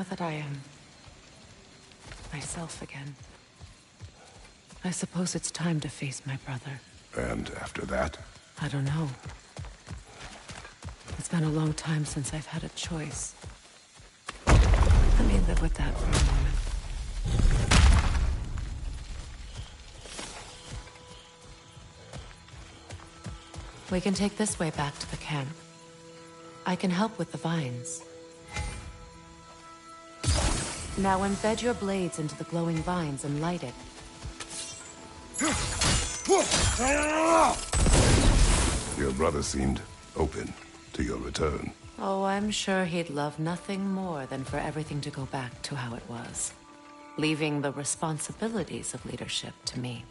that I am myself again, I suppose it's time to face my brother. And after that? I don't know. It's been a long time since I've had a choice. Let me live with that for a moment. We can take this way back to the camp. I can help with the vines. Now embed your blades into the glowing vines and light it. Your brother seemed open to your return. Oh, I'm sure he'd love nothing more than for everything to go back to how it was, leaving the responsibilities of leadership to me.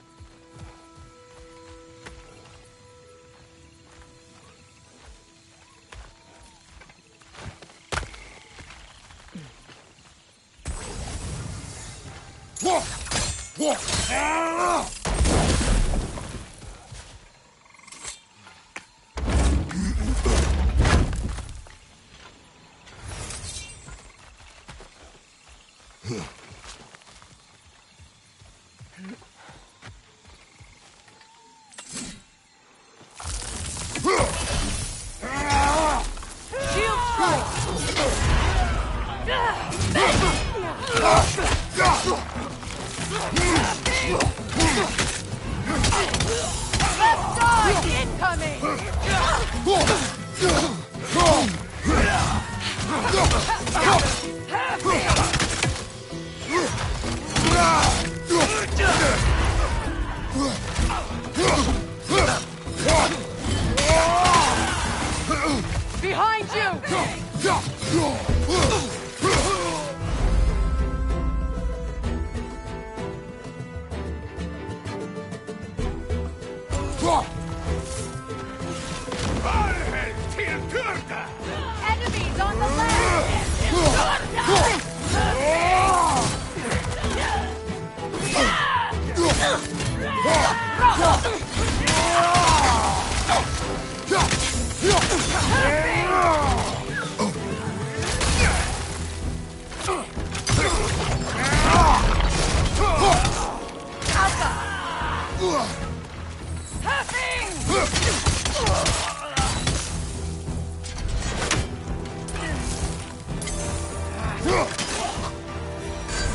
Behind you! Enemies on the left!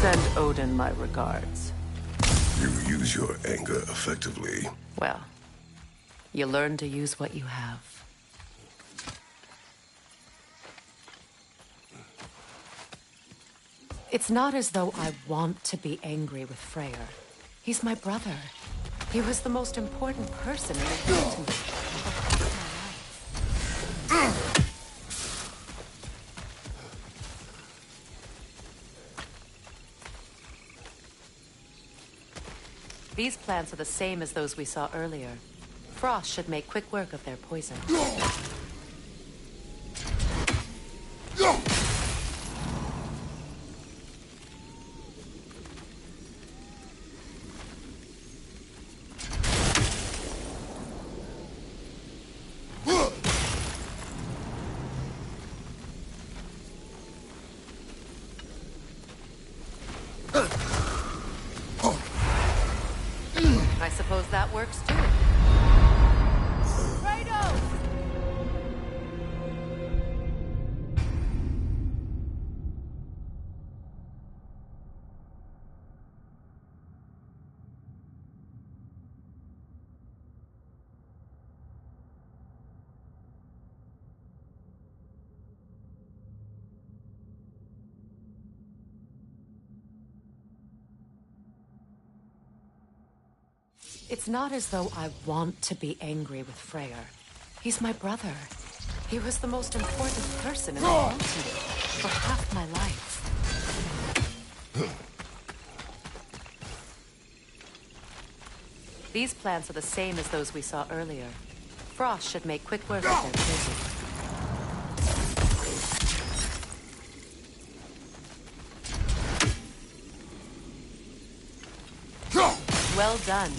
Send Odin my regards. You use your anger effectively. Well, you learn to use what you have. It's not as though I want to be angry with Freyr. He's my brother. He was the most important person in the world to me. These plants are the same as those we saw earlier. Frost should make quick work of their poison. I suppose that works too. Kratos! It's not as though I want to be angry with Freyr. He's my brother. He was the most important person in the world to me for half my life. These plants are the same as those we saw earlier. Frost should make quick work of their poison. Well done.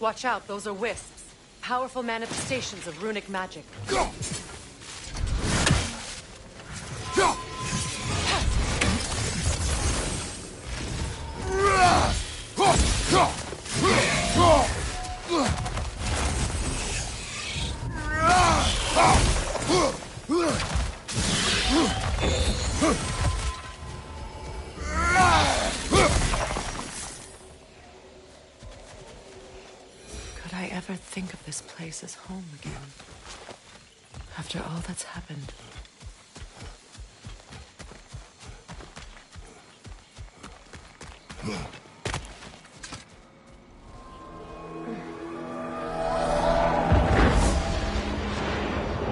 Watch out, those are wisps. Powerful manifestations of runic magic. Could I ever think of this place as home again? After all that's happened.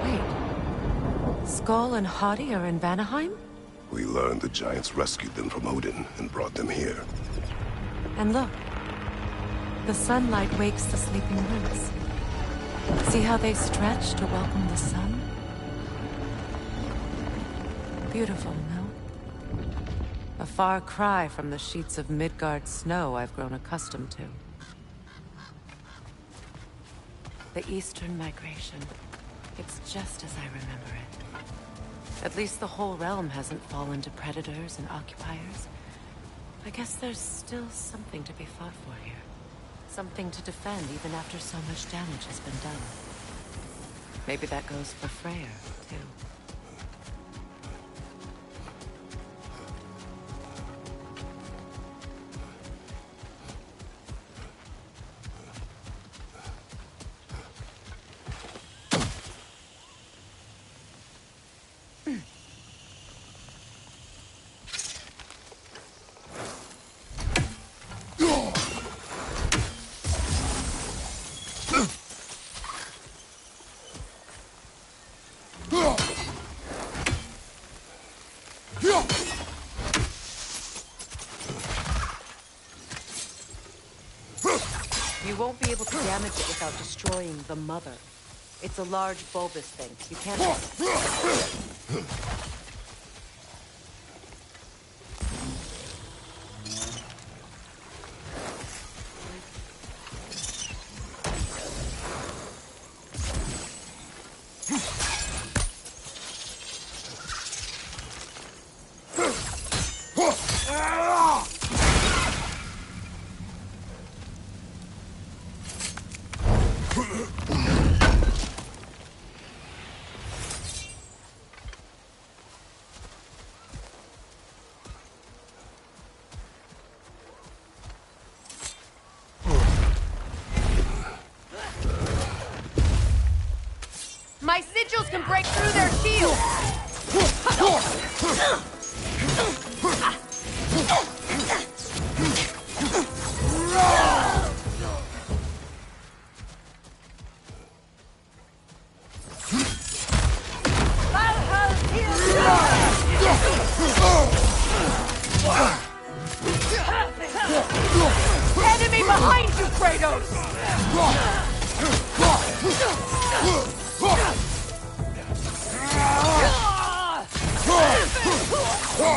Wait. Skull and Hadi are in Vanaheim? We learned the giants rescued them from Odin and brought them here. And look. The sunlight wakes the sleeping roots. See how they stretch to welcome the sun? Beautiful, no? A far cry from the sheets of Midgard snow I've grown accustomed to. The Eastern Migration. It's just as I remember it. At least the whole realm hasn't fallen to predators and occupiers. I guess there's still something to be fought for here. Something to defend even after so much damage has been done. Maybe that goes for Freyr, too. You won't be able to damage it without destroying the mother. It's a large bulbous thing. You can't... My sigils can break through their shields! Enemy behind you, Kratos! Enemies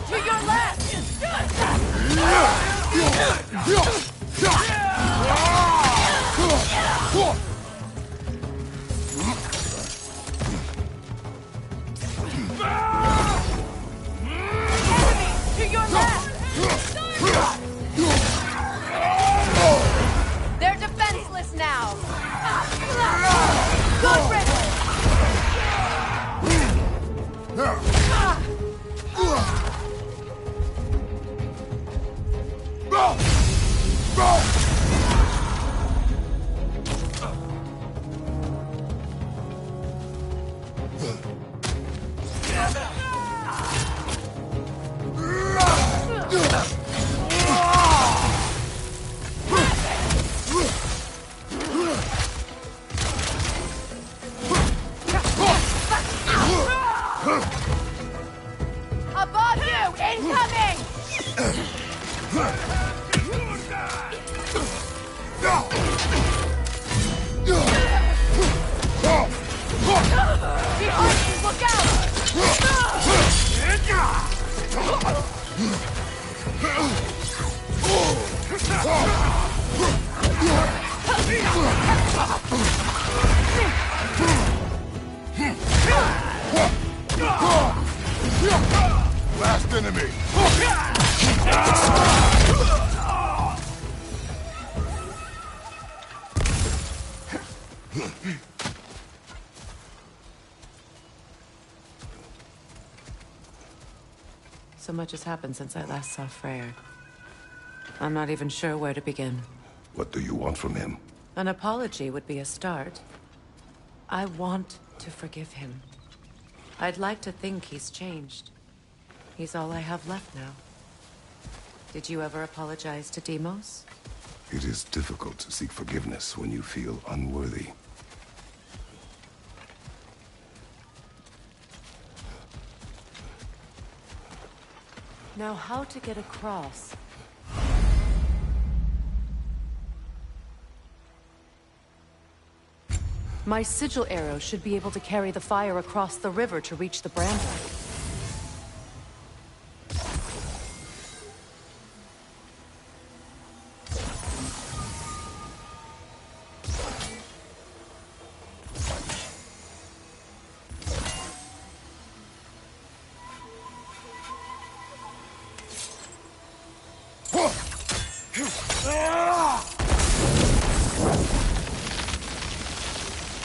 to your left! Enemies to your left! They're defenseless now! Good riddance! Above you! Incoming! Behind you! Look out! Last enemy! So much has happened since I last saw Freyr. I'm not even sure where to begin. What do you want from him? An apology would be a start. I want to forgive him. I'd like to think he's changed. He's all I have left now. Did you ever apologize to Demos? It is difficult to seek forgiveness when you feel unworthy. Now, how to get across? My sigil arrow should be able to carry the fire across the river to reach the bramble.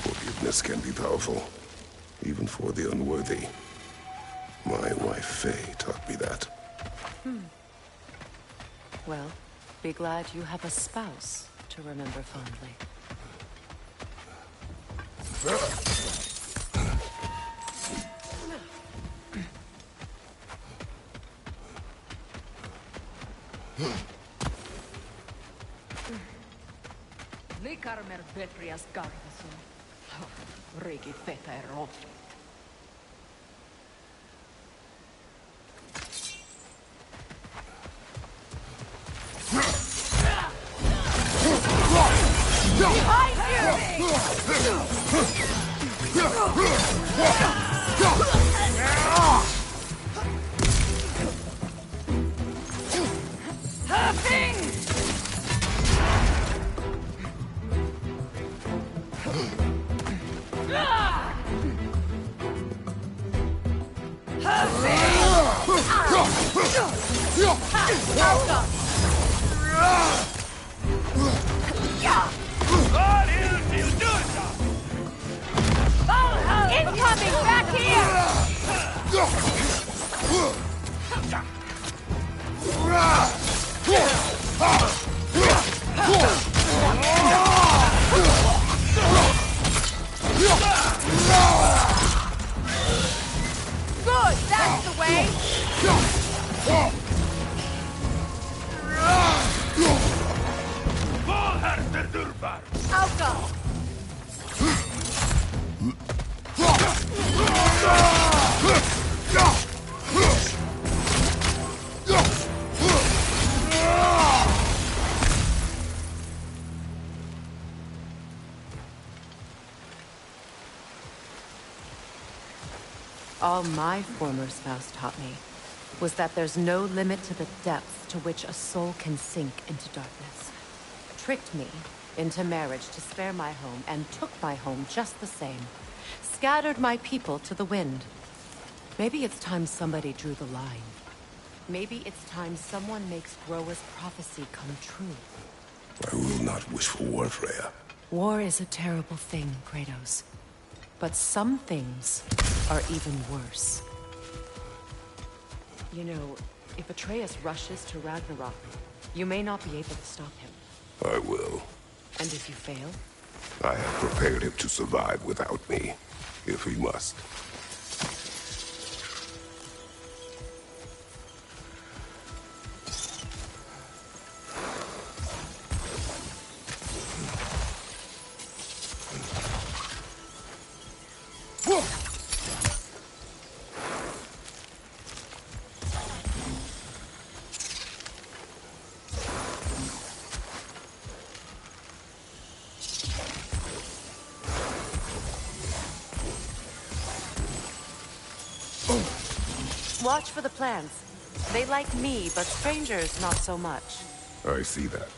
Forgiveness can be powerful, even for the unworthy. My wife Faye taught me that. Well, be glad you have a spouse to remember fondly. Likarmer Vetrias Gardason. Rigi Feta Erofit. Incoming! Back here! Good! That's the way! Out go! All my former spouse taught me was that there's no limit to the depth to which a soul can sink into darkness. Tricked me into marriage to spare my home and took my home just the same. Scattered my people to the wind. Maybe it's time somebody drew the line. Maybe it's time someone makes Groa's prophecy come true. I will not wish for war, Freya. War is a terrible thing, Kratos. But some things are even worse. You know, if Atreus rushes to Ragnarok, you may not be able to stop him. I will. And if you fail? I have prepared him to survive without me, if he must. Watch for the plants. They like me, but strangers not so much. I see that.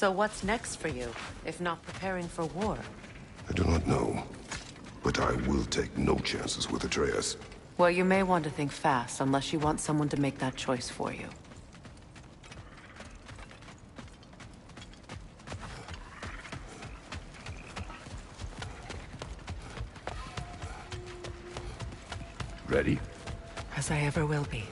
So what's next for you, if not preparing for war? I do not know, but I will take no chances with Atreus. Well, you may want to think fast, unless you want someone to make that choice for you. Ready? As I ever will be.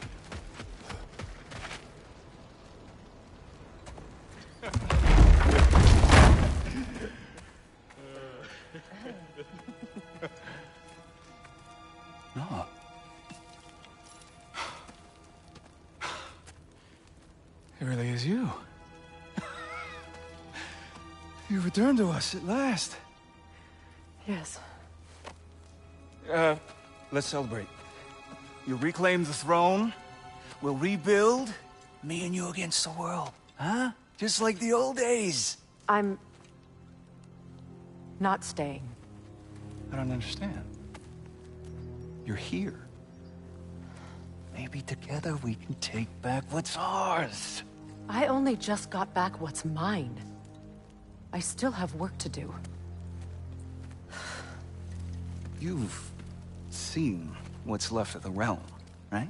No. It really is you. You returned to us at last. Yes. Let's celebrate. You reclaim the throne, we'll rebuild, me and you against the world, huh? Just like the old days. I'm... not staying. I don't understand. You're here. Maybe together we can take back what's ours. I only just got back what's mine. I still have work to do. You've seen what's left of the realm, right?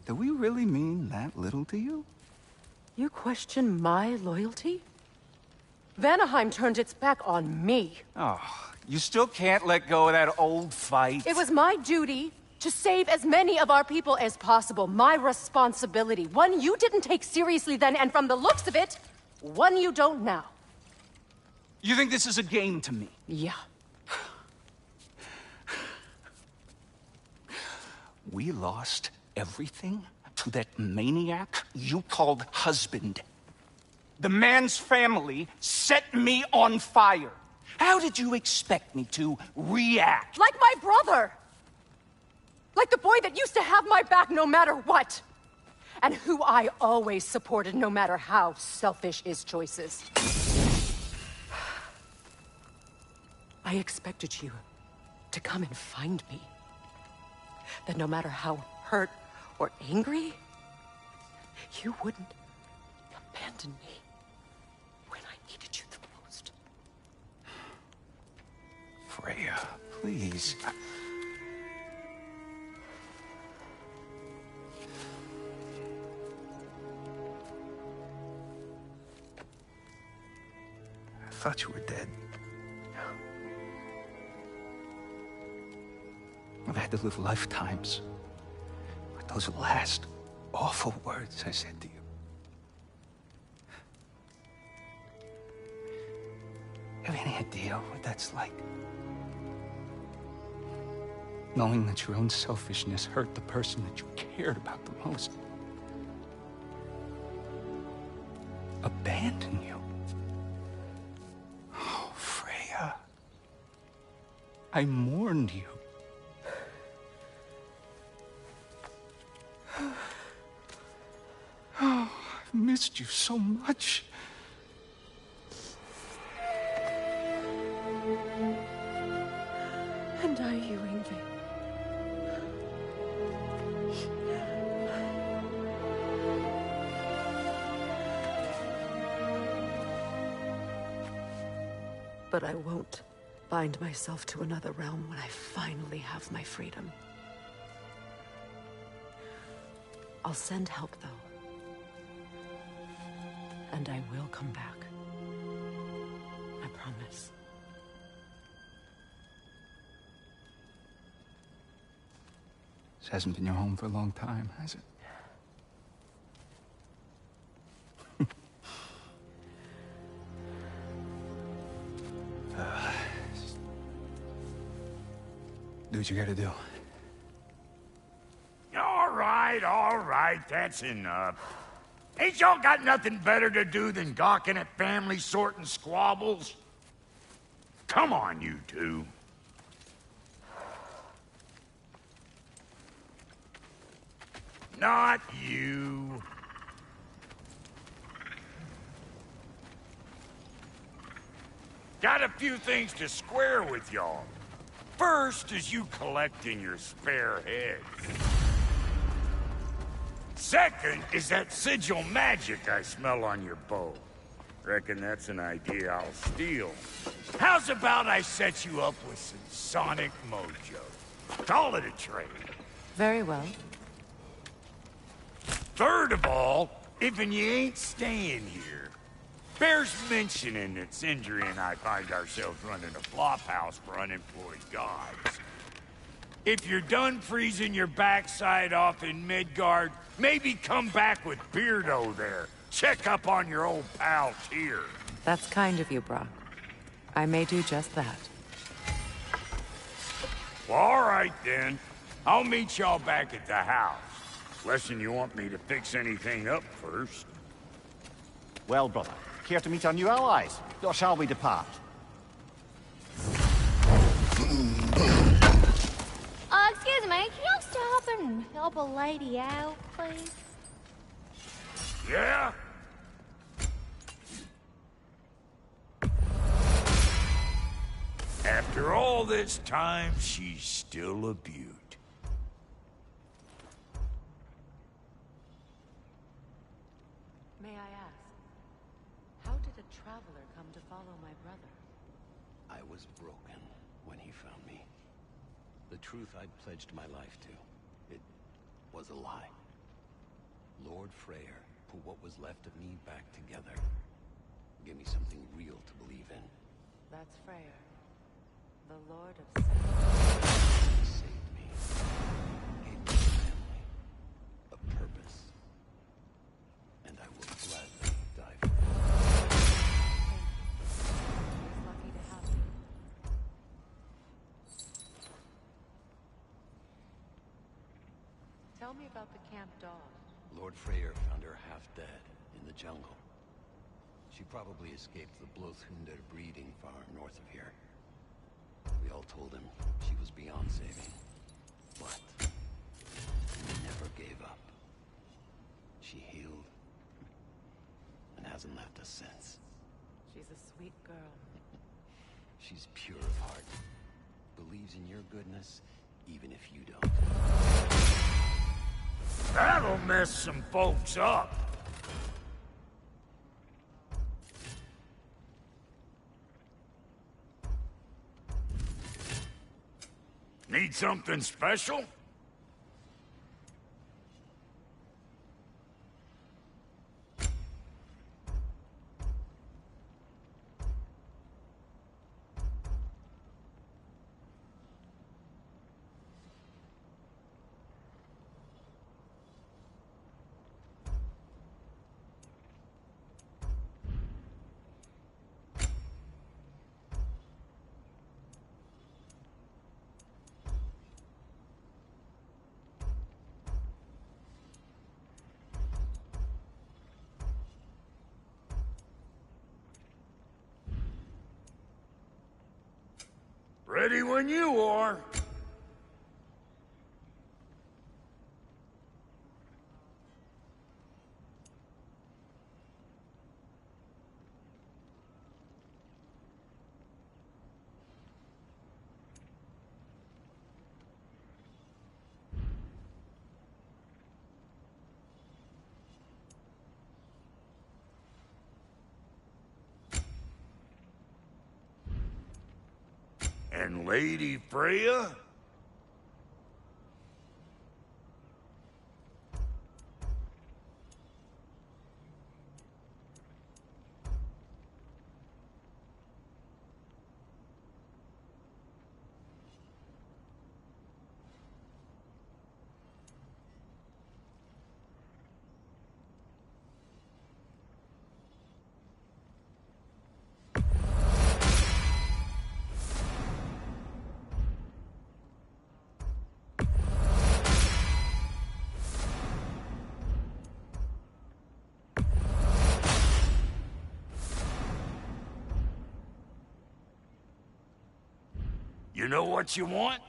Do we really mean that little to you? You question my loyalty? Vanaheim turned its back on me. Oh, you still can't let go of that old fight? It was my duty to save as many of our people as possible. My responsibility. One you didn't take seriously then, and from the looks of it, one you don't now. You think this is a game to me? Yeah. We lost everything to that maniac you called husband. The man's family set me on fire. How did you expect me to react? Like my brother! Like the boy that used to have my back no matter what! And who I always supported no matter how selfish his choices. I expected you to come and find me. That no matter how hurt or angry, you wouldn't abandon me when I needed you the most. Freya, please. I thought you were dead. I've had to live lifetimes with those last awful words I said to you. Have any idea what that's like? Knowing that your own selfishness hurt the person that you cared about the most. Abandon you. Oh, Freya. I mourned you. Oh, I've missed you so much. And I you, Ingvi. But I won't bind myself to another realm when I finally have my freedom. I'll send help, though. And I will come back. I promise. This hasn't been your home for a long time, has it? Do what you gotta do. All right, that's enough. Ain't y'all got nothing better to do than gawking at family sorting squabbles? Come on, you two. Not you. Got a few things to square with y'all. First is you collecting your spare heads. Second is that sigil magic I smell on your bow. Reckon that's an idea I'll steal. How's about I set you up with some sonic mojo? Call it a trade. Very well. Third of all, if you ain't staying here, bears mentioning that Sindri and I find ourselves running a flophouse for unemployed gods. If you're done freezing your backside off in Midgard, maybe come back with Beardo there. Check up on your old pal Tyr. That's kind of you, Brock. I may do just that. Well, all right then. I'll meet y'all back at the house. Lesson you want me to fix anything up first. Well, brother, care to meet our new allies? Or shall we depart? Excuse me, can you stop and help a lady out, please? Yeah? After all this time, she's still a beaut. May I ask, how did a traveler come to follow my brother? I was broken when he found me. The truth I'd pledged my life to, it was a lie. Lord Freyr put what was left of me back together. Gave me something real to believe in. That's Freyr, the Lord of Sun. He saved me. Gave me a family. A purpose. And I will gladly die for it. Thank you. He's lucky to have you. Tell me about the camp dog. Lord Freyr found her half dead in the jungle. She probably escaped the Blothhunder breeding farm north of here. We all told him she was beyond saving. But he never gave up. She healed and hasn't left us since. She's a sweet girl. She's pure of heart. Believes in your goodness, even if you don't. That'll mess some folks up. Need something special? Ready when you are. And Lady Freya? You know what you want?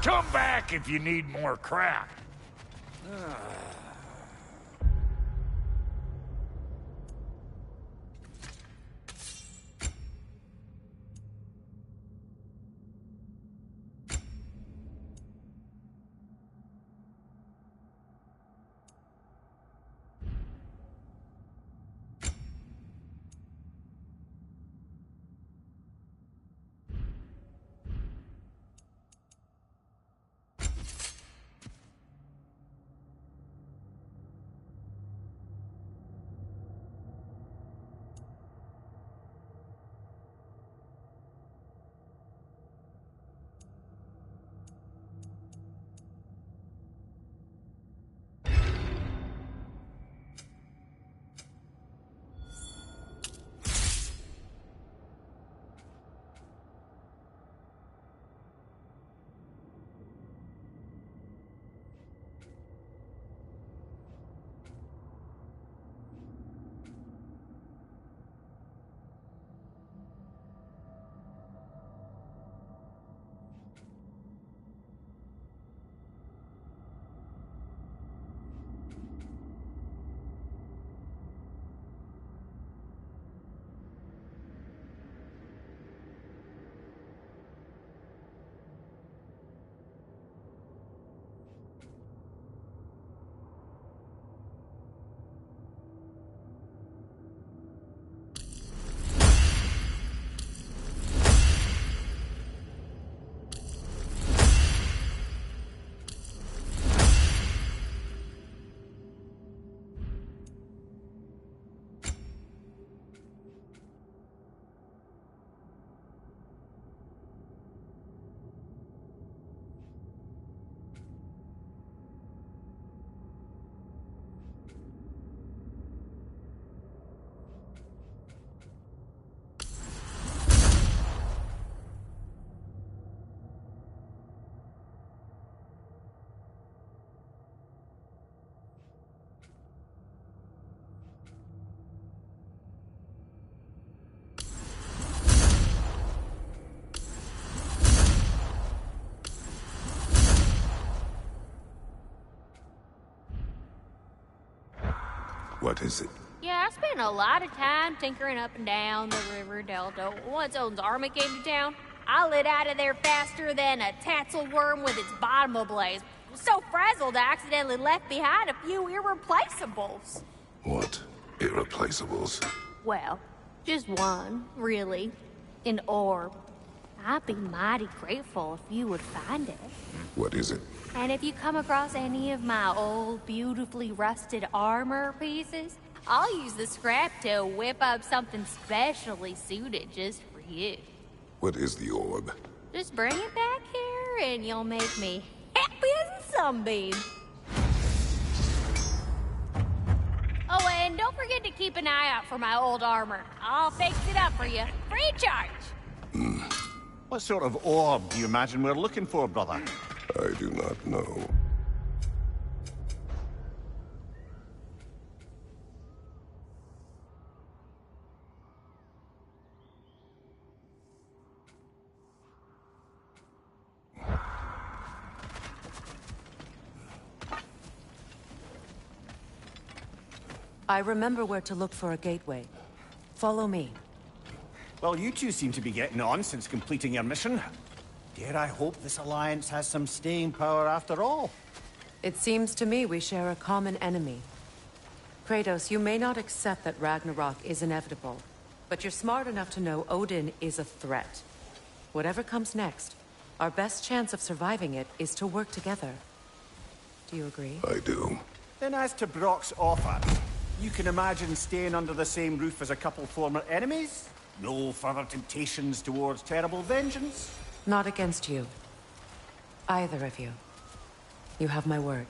Come back if you need more crap. What is it? Yeah, I spent a lot of time tinkering up and down the river delta. Once Odin's army came to town, I lit out of there faster than a tassel worm with its bottom ablaze. So frazzled, I accidentally left behind a few irreplaceables. What? Irreplaceables? Well, just one, really. An orb. I'd be mighty grateful if you would find it. What is it? And if you come across any of my old, beautifully rusted armor pieces, I'll use the scrap to whip up something specially suited just for you. What is the orb? Just bring it back here and you'll make me happy as a sunbeam. Oh, and don't forget to keep an eye out for my old armor. I'll fix it up for you, free of charge. What sort of orb do you imagine we're looking for, brother? I do not know. I remember where to look for a gateway. Follow me. Well, you two seem to be getting on since completing your mission. Dare I hope this alliance has some staying power after all? It seems to me we share a common enemy. Kratos, you may not accept that Ragnarok is inevitable, but you're smart enough to know Odin is a threat. Whatever comes next, our best chance of surviving it is to work together. Do you agree? I do. Then as to Brock's offer, you can imagine staying under the same roof as a couple former enemies? No further temptations towards terrible vengeance? Not against you. Either of you. You have my word.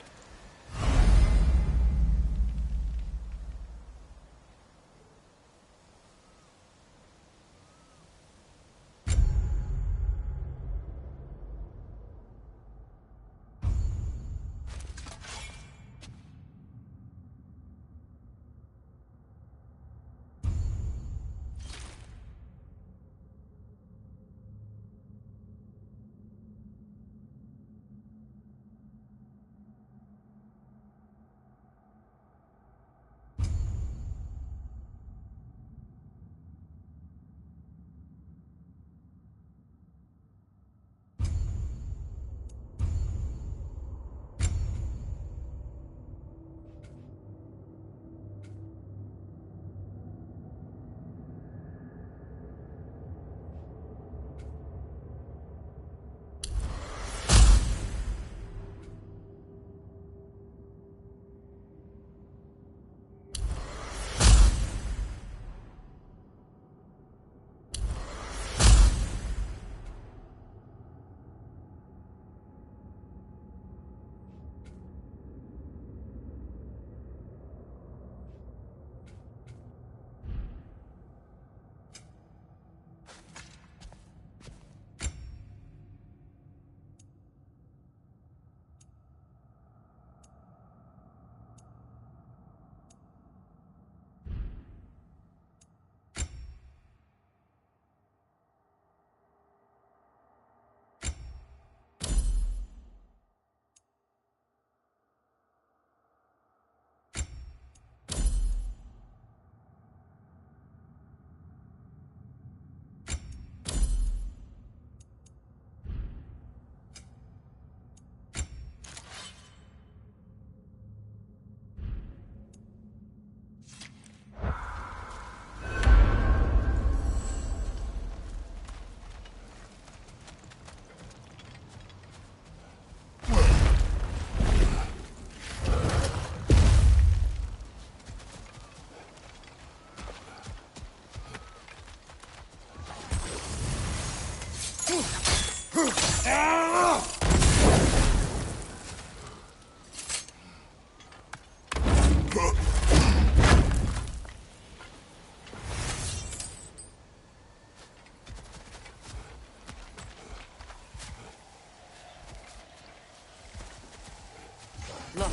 Look,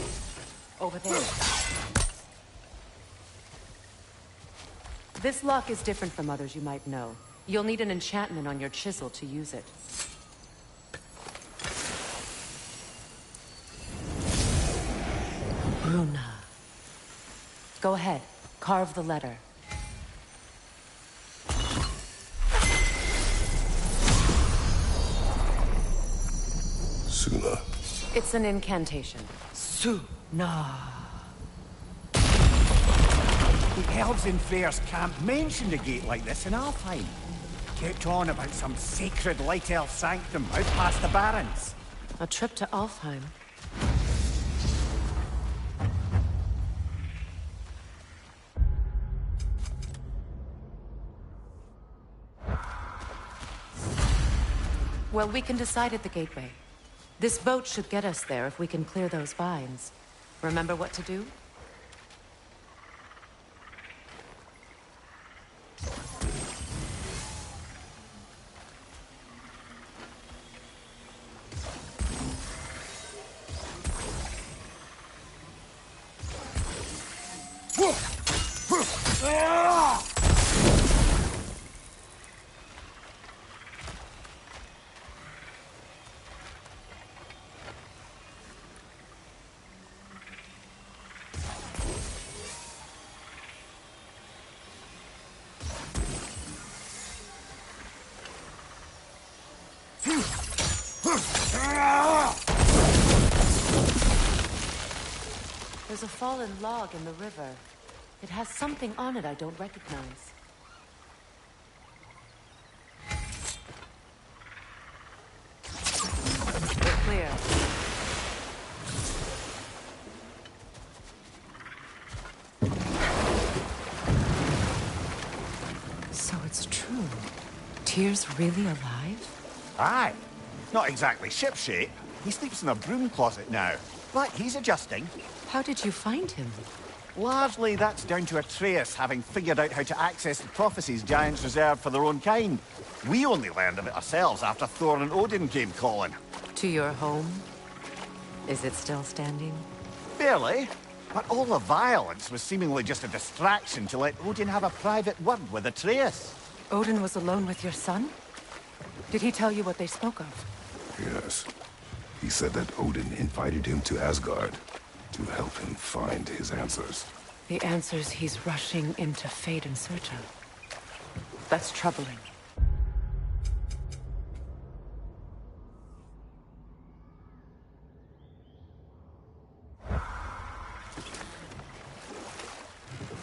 over there. This lock is different from others you might know. You'll need an enchantment on your chisel to use it. Bruna. Go ahead. Carve the letter. Suna. It's an incantation. Suna. The elves in Freyr's camp mentioned a gate like this in Alfheim. Kept on about some sacred light elf sanctum out past the Barrens. A trip to Alfheim. Well, we can decide at the gateway. This boat should get us there if we can clear those vines. Remember what to do? There's a fallen log in the river. It has something on it I don't recognize. We're clear. So it's true. Tyr's really alive? Aye. Not exactly shipshape. He sleeps in a broom closet now. But he's adjusting. How did you find him? Largely, that's down to Atreus having figured out how to access the prophecies giants reserved for their own kind. We only learned of it ourselves after Thor and Odin came calling. To your home? Is it still standing? Barely. But all the violence was seemingly just a distraction to let Odin have a private word with Atreus. Odin was alone with your son? Did he tell you what they spoke of? Yes. He said that Odin invited him to Asgard to help him find his answers. The answers he's rushing into fate in search of. That's troubling.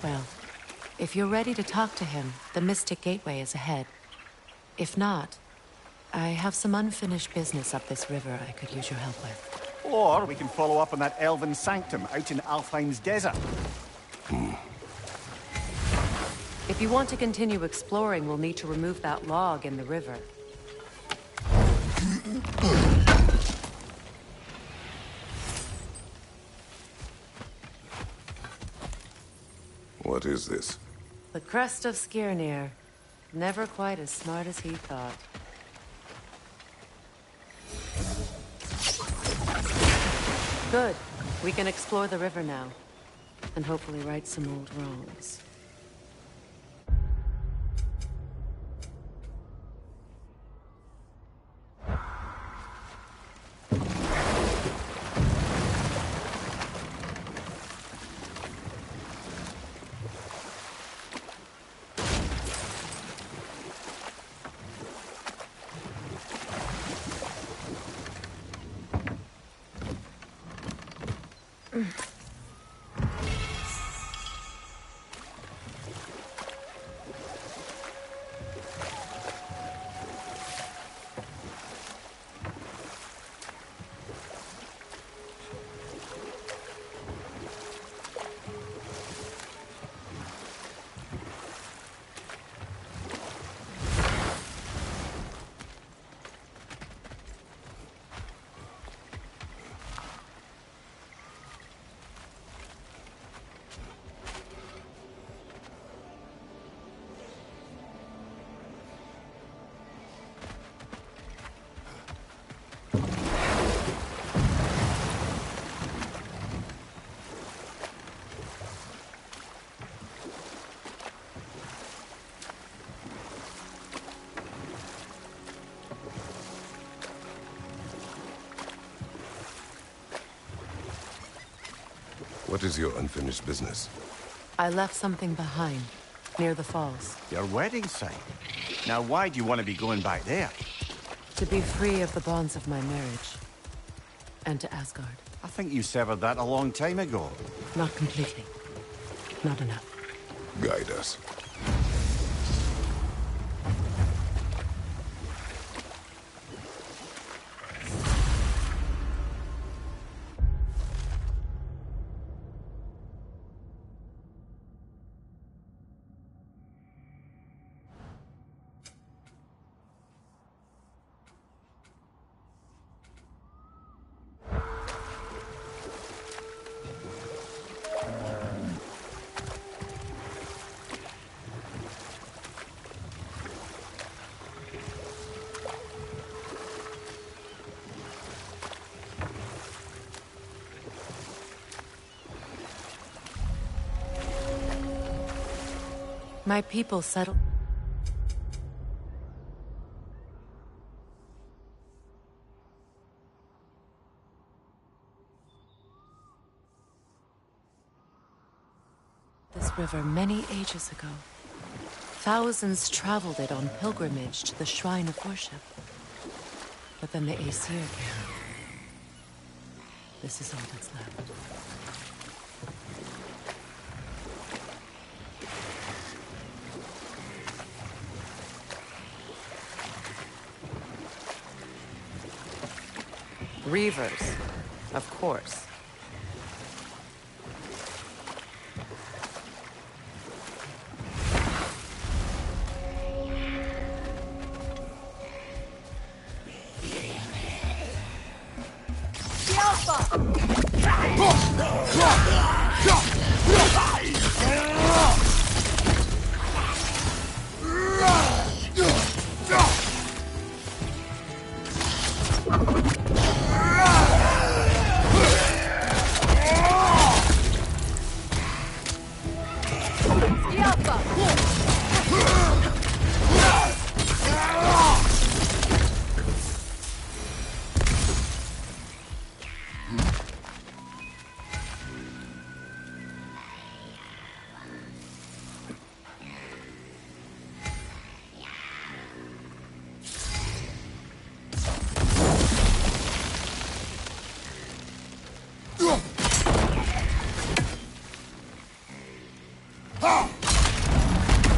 Well, if you're ready to talk to him, the Mystic Gateway is ahead. If not, I have some unfinished business up this river I could use your help with. Or we can follow up on that elven sanctum out in Alfheim's desert. If you want to continue exploring, we'll need to remove that log in the river. What is this? The crest of Skirnir. Never quite as smart as he thought. Good. We can explore the river now. And hopefully right some old wrongs. What is your unfinished business? I left something behind, near the falls. Your wedding site. Now, why do you want to be going back there? To be free of the bonds of my marriage. And to Asgard. I think you severed that a long time ago. Not completely. Not enough. Guide us. My people settled. This river many ages ago. Thousands traveled it on pilgrimage to the shrine of worship. But then the Aesir came. This is all that's left. Reavers, of course.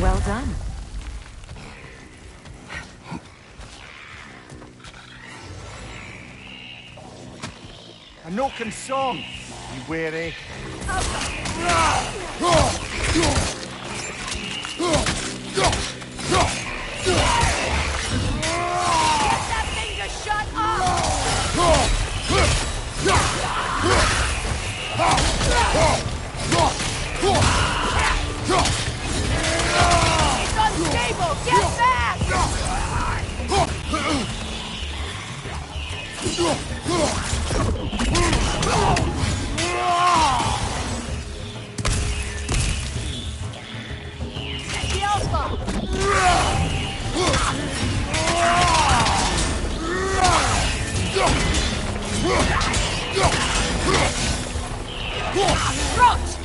Well done. A Noken song. You weary? Get that thing to shut up! It's unstable! Get back! The Alpha! Roach!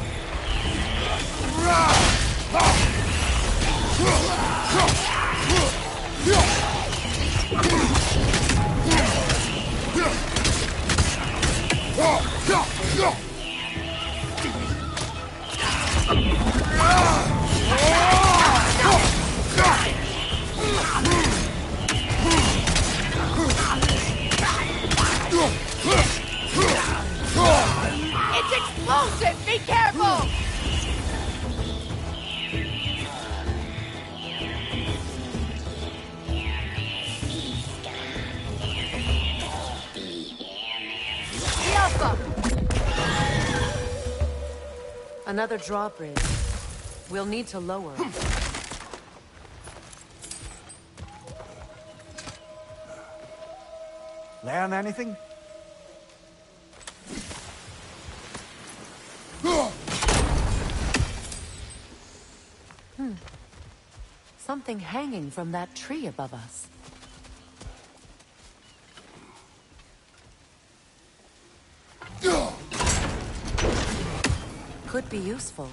It's explosive! Be careful! The Alpha! Another drawbridge. We'll need to lower it. Learn anything? Something hanging from that tree above us. Could be useful.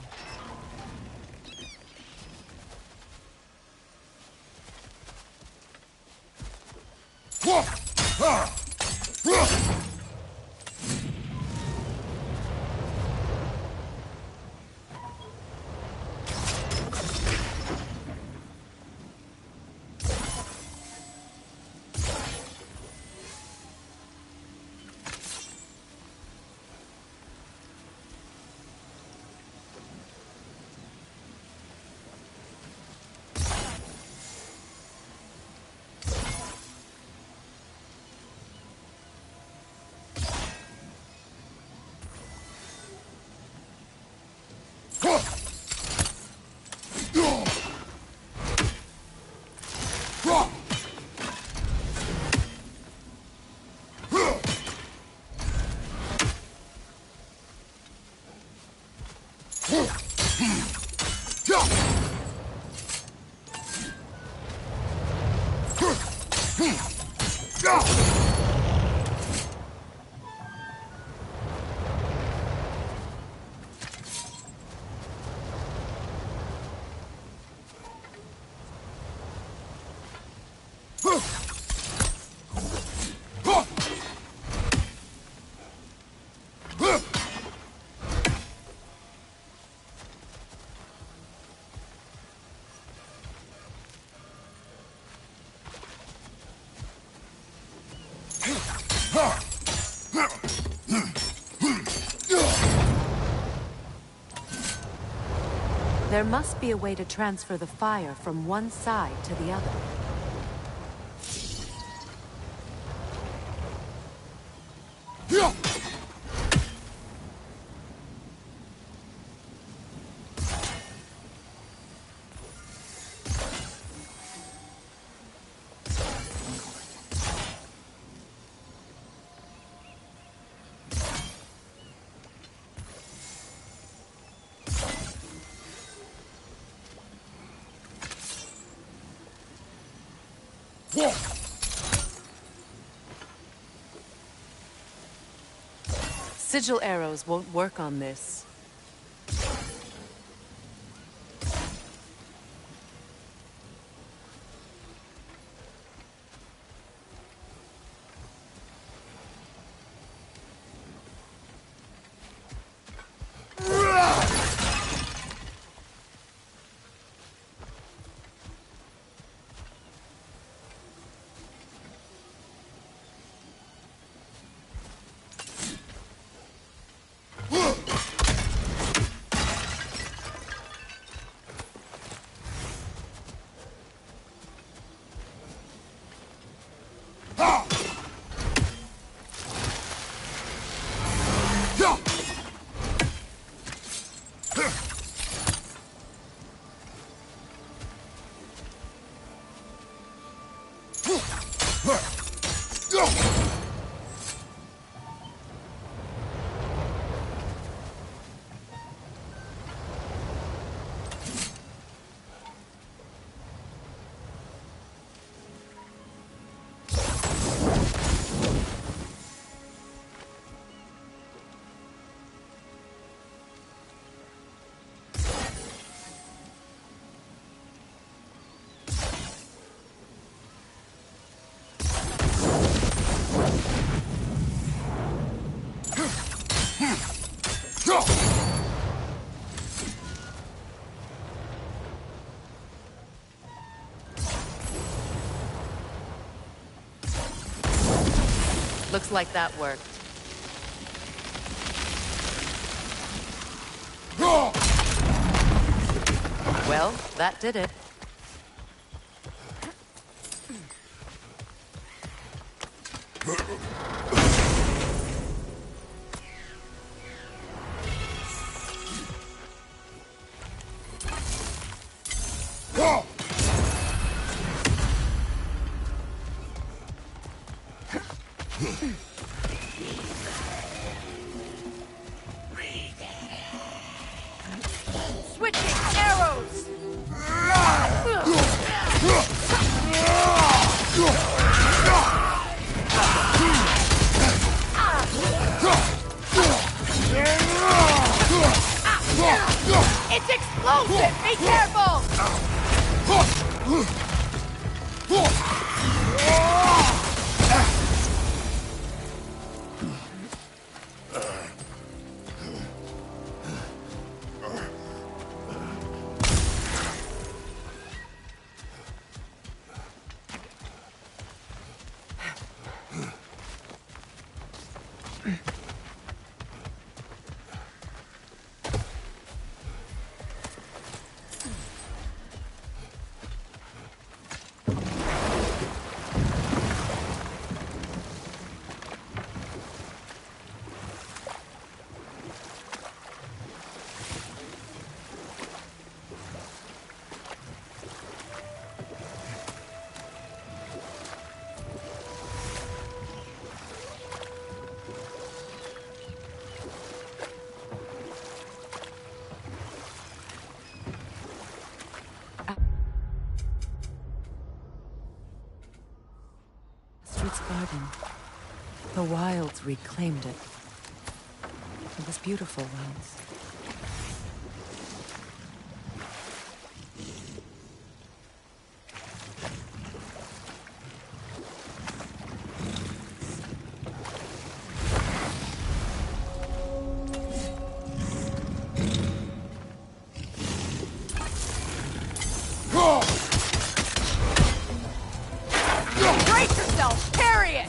There must be a way to transfer the fire from one side to the other. Sigil arrows won't work on this. Looks like that worked. Well, that did it. Switching arrows! It's explosive! Be careful! Garden. The wilds reclaimed it. It was beautiful once. Brace yourself! Carry it!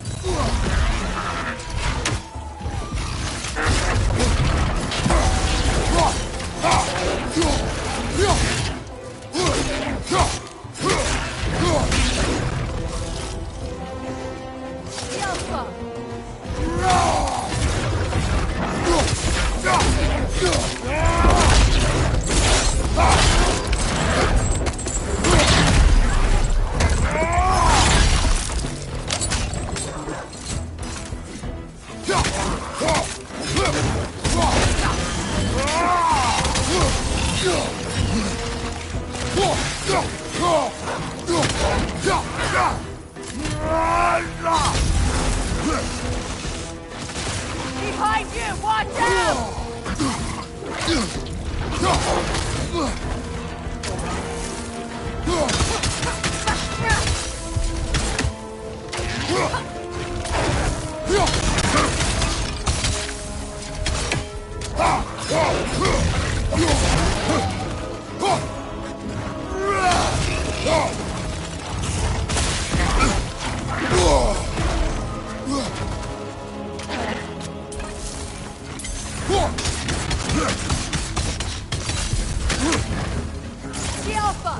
Behind you! Watch out! The Alpha!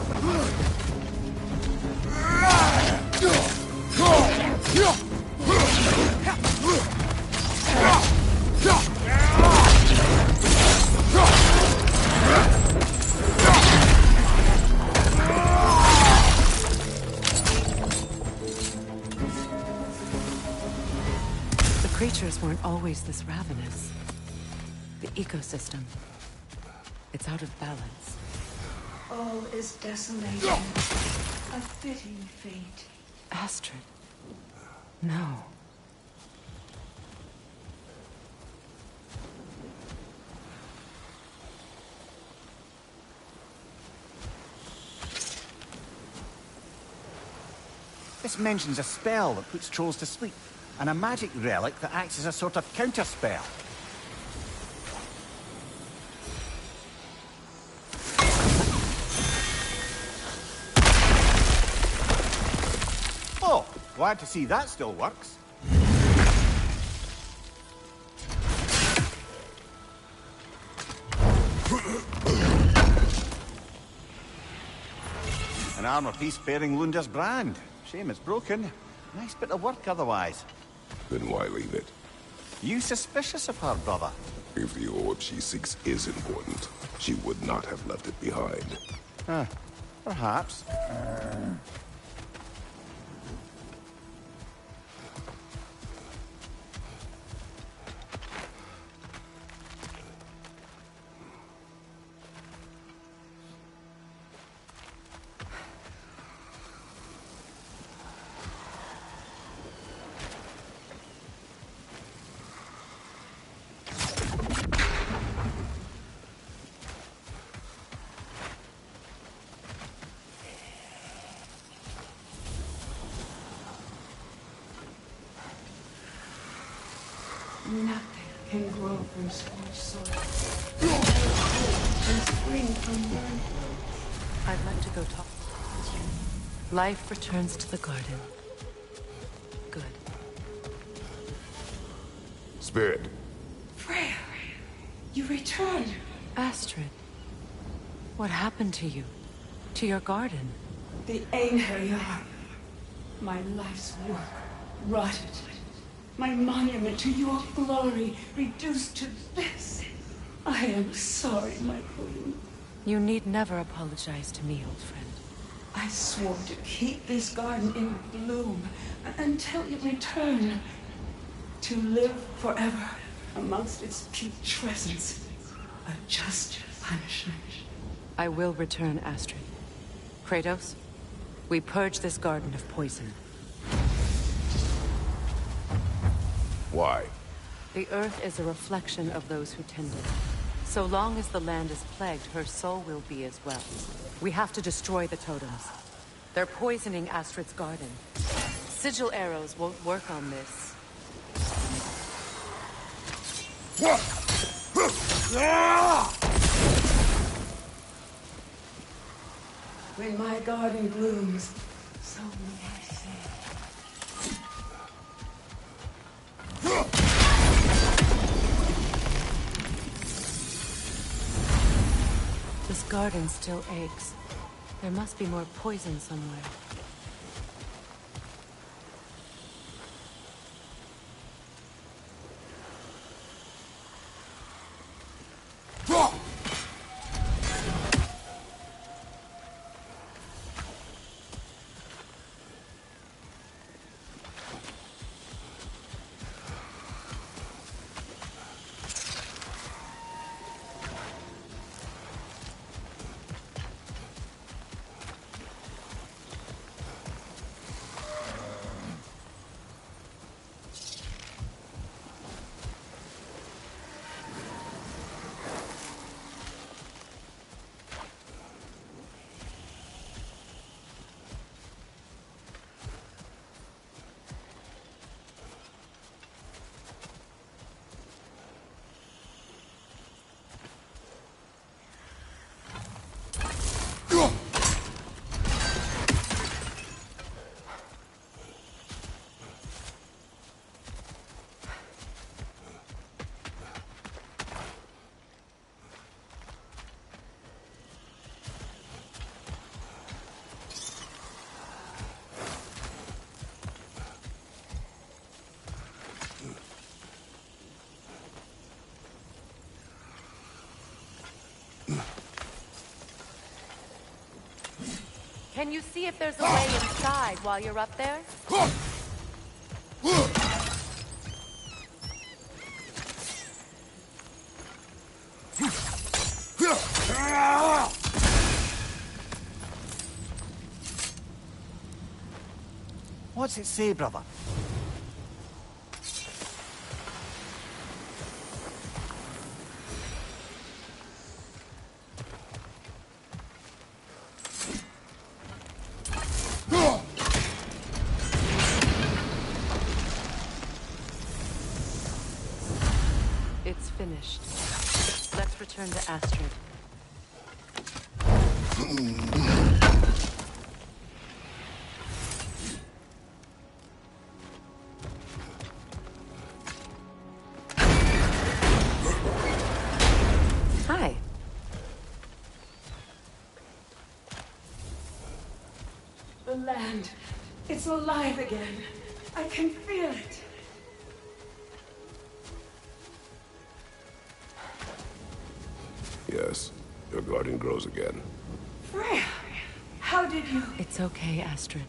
The creatures weren't always this ravenous. The ecosystem. It's out of balance. All is desolation. A fitting fate. Astrid. No. This mentions a spell that puts trolls to sleep, and a magic relic that acts as a sort of counterspell. Oh, glad to see that still works. An armor piece bearing Lunda's brand. Shame it's broken. Nice bit of work otherwise. Then why leave it? You suspicious of her, brother? If the orb she seeks is important, she would not have left it behind. Perhaps. Nothing can grow from scorched soil. And spring from burn. I'd like to go talk. Life returns to the garden. Good. Spirit. Freya, you returned. Astrid, what happened to you? To your garden? The Einherjar. My life's work rotted. My monument to your glory reduced to this. I am sorry, my queen. You need never apologize to me, old friend. I swore to keep this garden in bloom until you return. To live forever amongst its putrescence. A just punishment. I will return, Astrid. Kratos, we purge this garden of poison. Why? The earth is a reflection of those who tend it. So long as the land is plagued, her soul will be as well. We have to destroy the totems. They're poisoning Astrid's garden. Sigil arrows won't work on this. When my garden blooms, so may I say. This garden still aches. There must be more poison somewhere. Can you see if there's a way inside while you're up there? What's it say, brother? It's finished. Let's return to Astrid. Hi. The land. It's alive again. I can feel it. Yes, your garden grows again. Freya, how did you... It's okay, Astrid.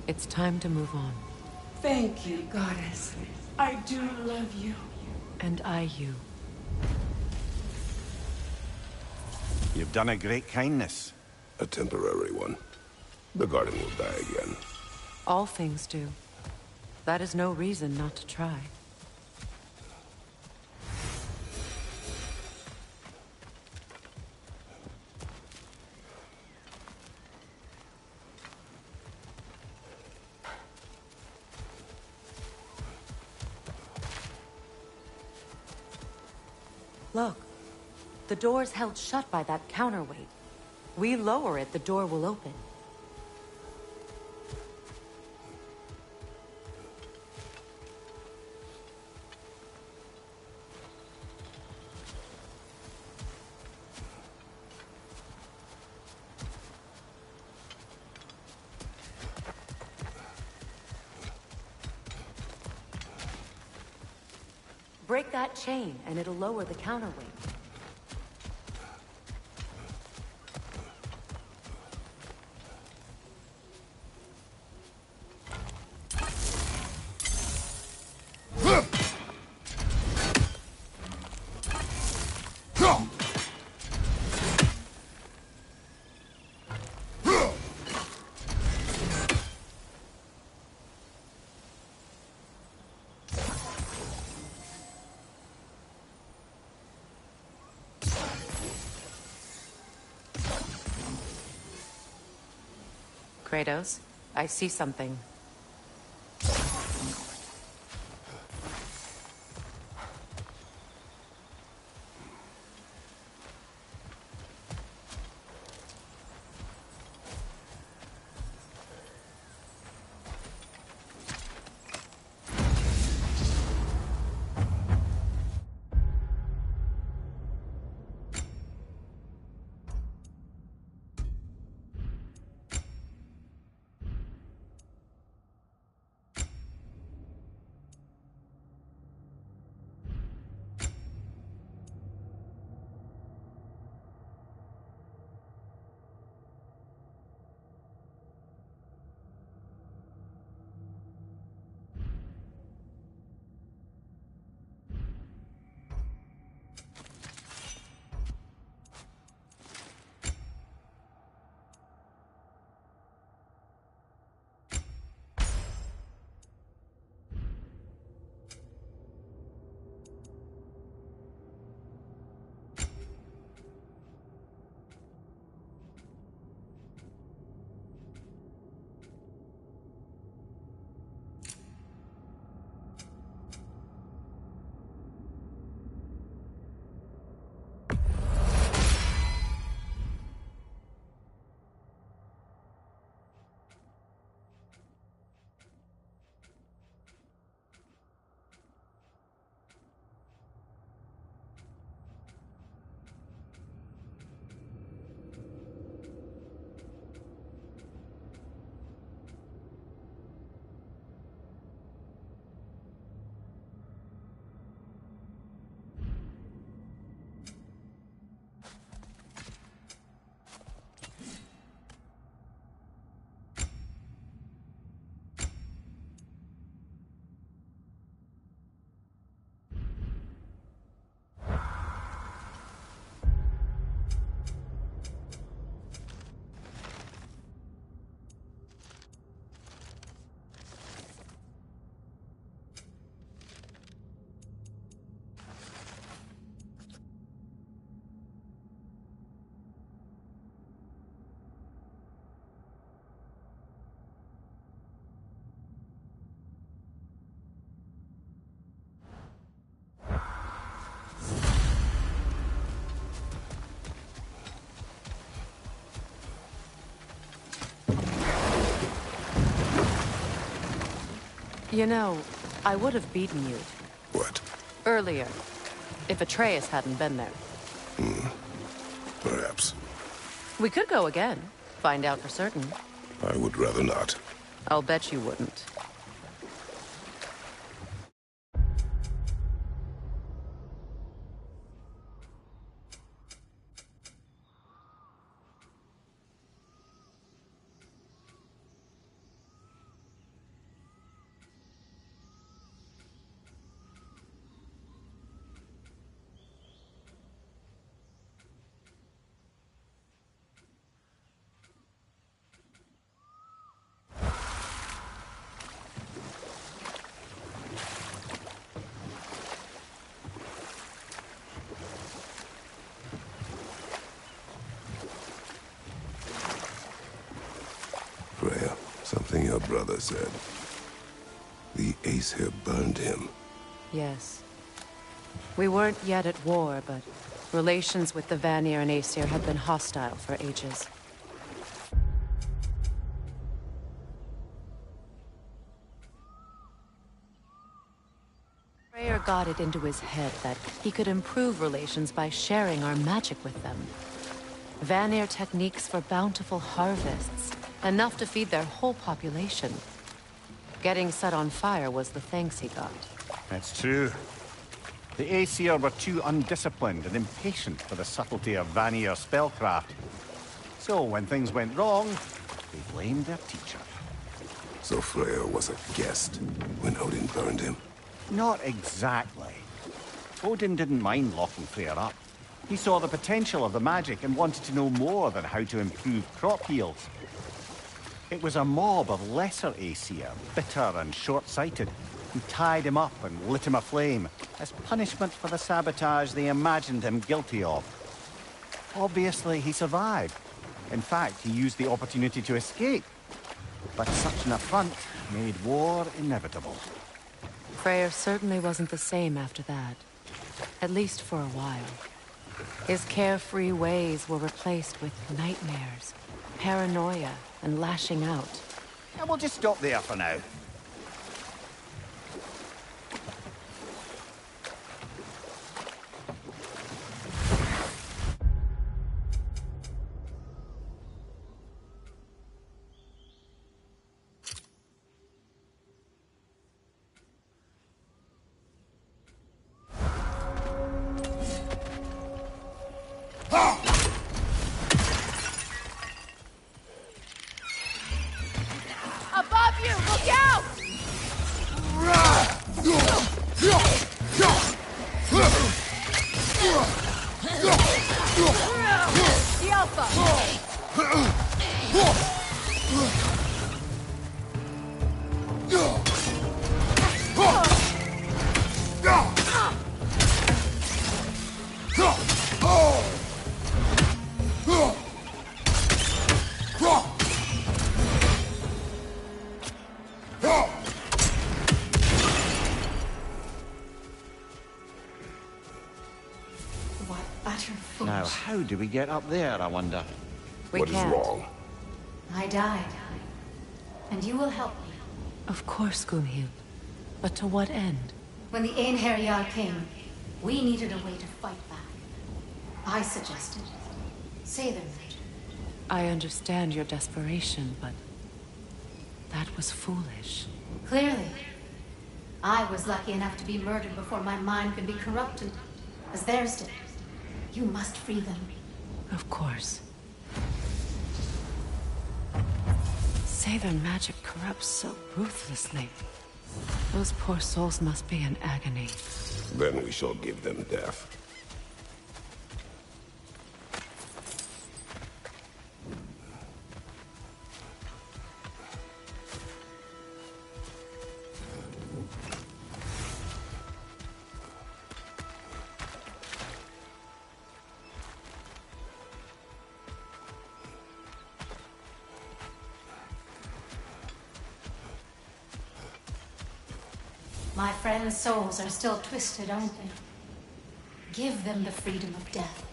It's time to move on. Thank you, goddess. I do love you. And I you. You've done a great kindness. A temporary one. The garden will die again. All things do. That is no reason not to try. Look, the door's held shut by that counterweight. We lower it, the door will open. Break that chain, and it'll lower the counterweight. Kratos, I see something. You know, I would have beaten you. What? Earlier, if Atreus hadn't been there. Perhaps. We could go again, find out for certain. I would rather not. I'll bet you wouldn't. Freya, something your brother said. The Aesir burned him. Yes. We weren't yet at war, but relations with the Vanir and Aesir had been hostile for ages. Freyr got it into his head that he could improve relations by sharing our magic with them. Vanir techniques for bountiful harvests, enough to feed their whole population. Getting set on fire was the thanks he got. That's true. The Aesir were too undisciplined and impatient for the subtlety of Vanir spellcraft. So when things went wrong, they blamed their teacher. So Freyr was a guest when Odin burned him? Not exactly. Odin didn't mind locking Freyr up. He saw the potential of the magic and wanted to know more than how to improve crop yields. It was a mob of lesser Aesir, bitter and short-sighted, who tied him up and lit him aflame as punishment for the sabotage they imagined him guilty of. Obviously, he survived. In fact, he used the opportunity to escape. But such an affront made war inevitable. Freyr certainly wasn't the same after that. At least for a while. His carefree ways were replaced with nightmares, paranoia, and lashing out. And we'll just stop there for now. Above you! Look out! The Alpha! What utter Now, fools. how do we get up there, I wonder? We What is can't. wrong? I died. And you will help me. Of course, Gunhild. But to what end? When the Einherjar came, we needed a way to fight back. I suggested say their magic. I understand your desperation, but that was foolish. Clearly. I was lucky enough to be murdered before my mind could be corrupted, as theirs did. You must free them. Of course. Say their magic corrupts so ruthlessly. Those poor souls must be in agony. Then we shall give them death. My friends' souls are still twisted, aren't they? Give them the freedom of death.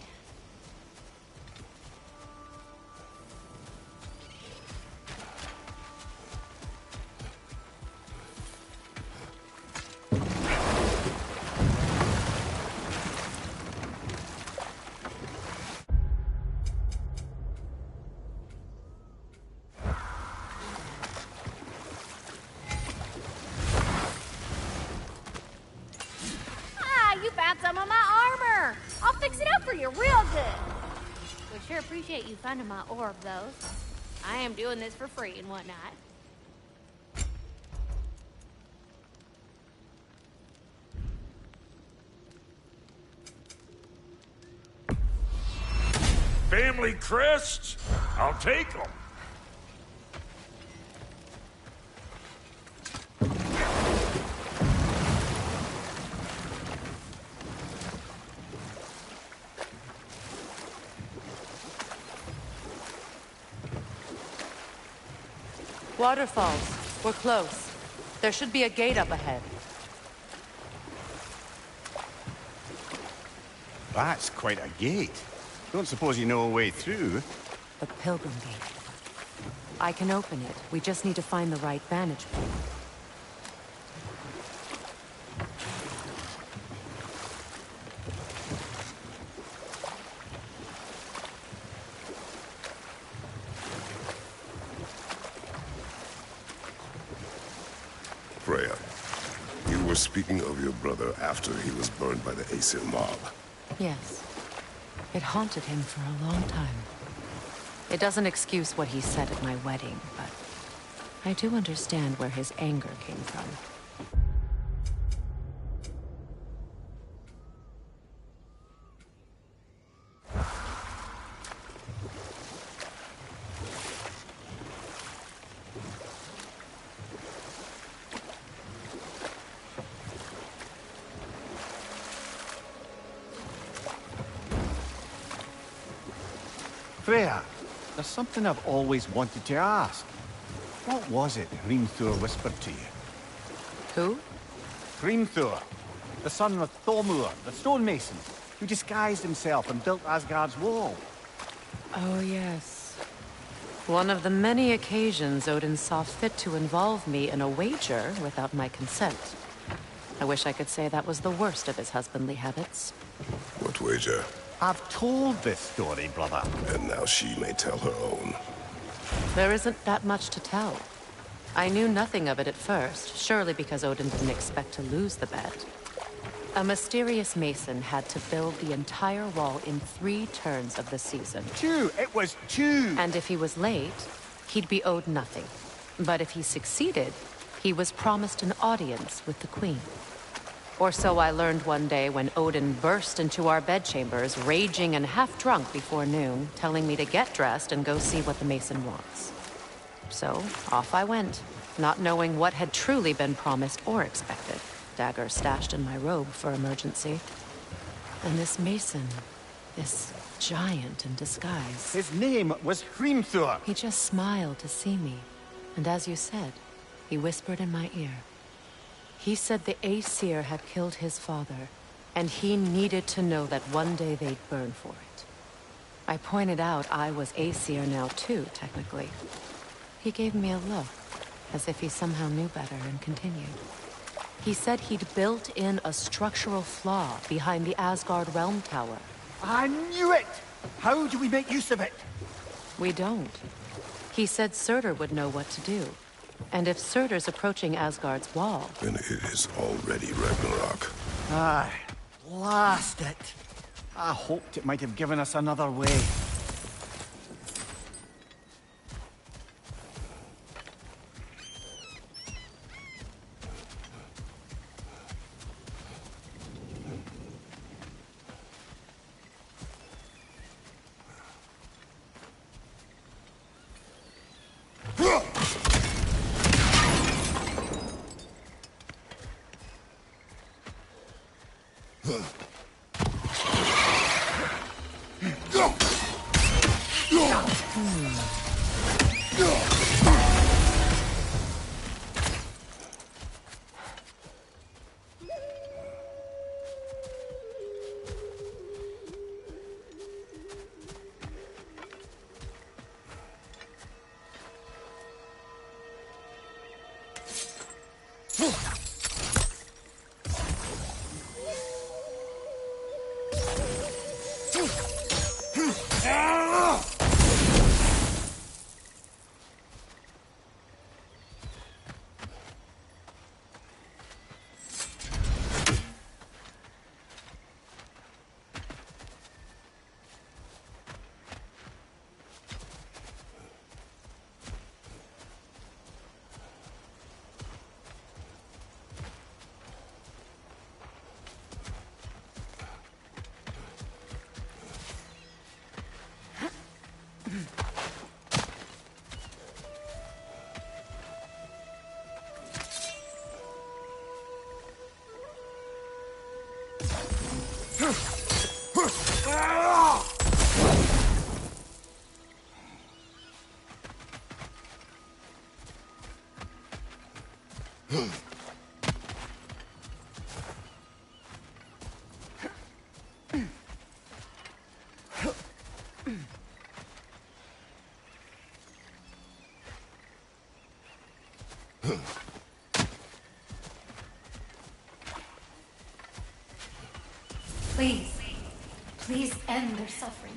You found some of my armor! I'll fix it up for you real good! Would sure appreciate you finding my orb, though. I am doing this for free and whatnot. Family crests? I'll take them. Waterfalls. We're close. There should be a gate up ahead. That's quite a gate. Don't suppose you know a way through? The Pilgrim Gate. I can open it. We just need to find the right vantage point. Freya, you were speaking of your brother after he was burned by the Aesir mob. Yes. It haunted him for a long time. It doesn't excuse what he said at my wedding, but I do understand where his anger came from. Freya, there's something I've always wanted to ask. What was it Hrimthur whispered to you? Who? Hrimthur, the son of Thormur, the stonemason, who disguised himself and built Asgard's wall. Oh, yes. One of the many occasions Odin saw fit to involve me in a wager without my consent. I wish I could say that was the worst of his husbandly habits. What wager? I've told this story, brother. And now she may tell her own. There isn't that much to tell. I knew nothing of it at first, surely because Odin didn't expect to lose the bet. A mysterious mason had to build the entire wall in 3 turns of the season. 2! It was 2! And if he was late, he'd be owed nothing. But if he succeeded, he was promised an audience with the queen. Or so I learned one day when Odin burst into our bedchambers, raging and half-drunk before noon, telling me to get dressed and go see what the mason wants. So, off I went, not knowing what had truly been promised or expected. Dagger stashed in my robe for emergency. And this mason, this giant in disguise. His name was Hrimthur. He just smiled to see me. And as you said, he whispered in my ear. He said the Aesir had killed his father, and he needed to know that one day they'd burn for it. I pointed out I was Aesir now too, technically. He gave me a look, as if he somehow knew better, and continued. He said he'd built in a structural flaw behind the Asgard Realm Tower. I knew it! How do we make use of it? We don't. He said Surtur would know what to do. And if Surtur's approaching Asgard's wall... Then it is already Ragnarok. Aye. Blast it! I hoped it might have given us another way. Please, please end their suffering.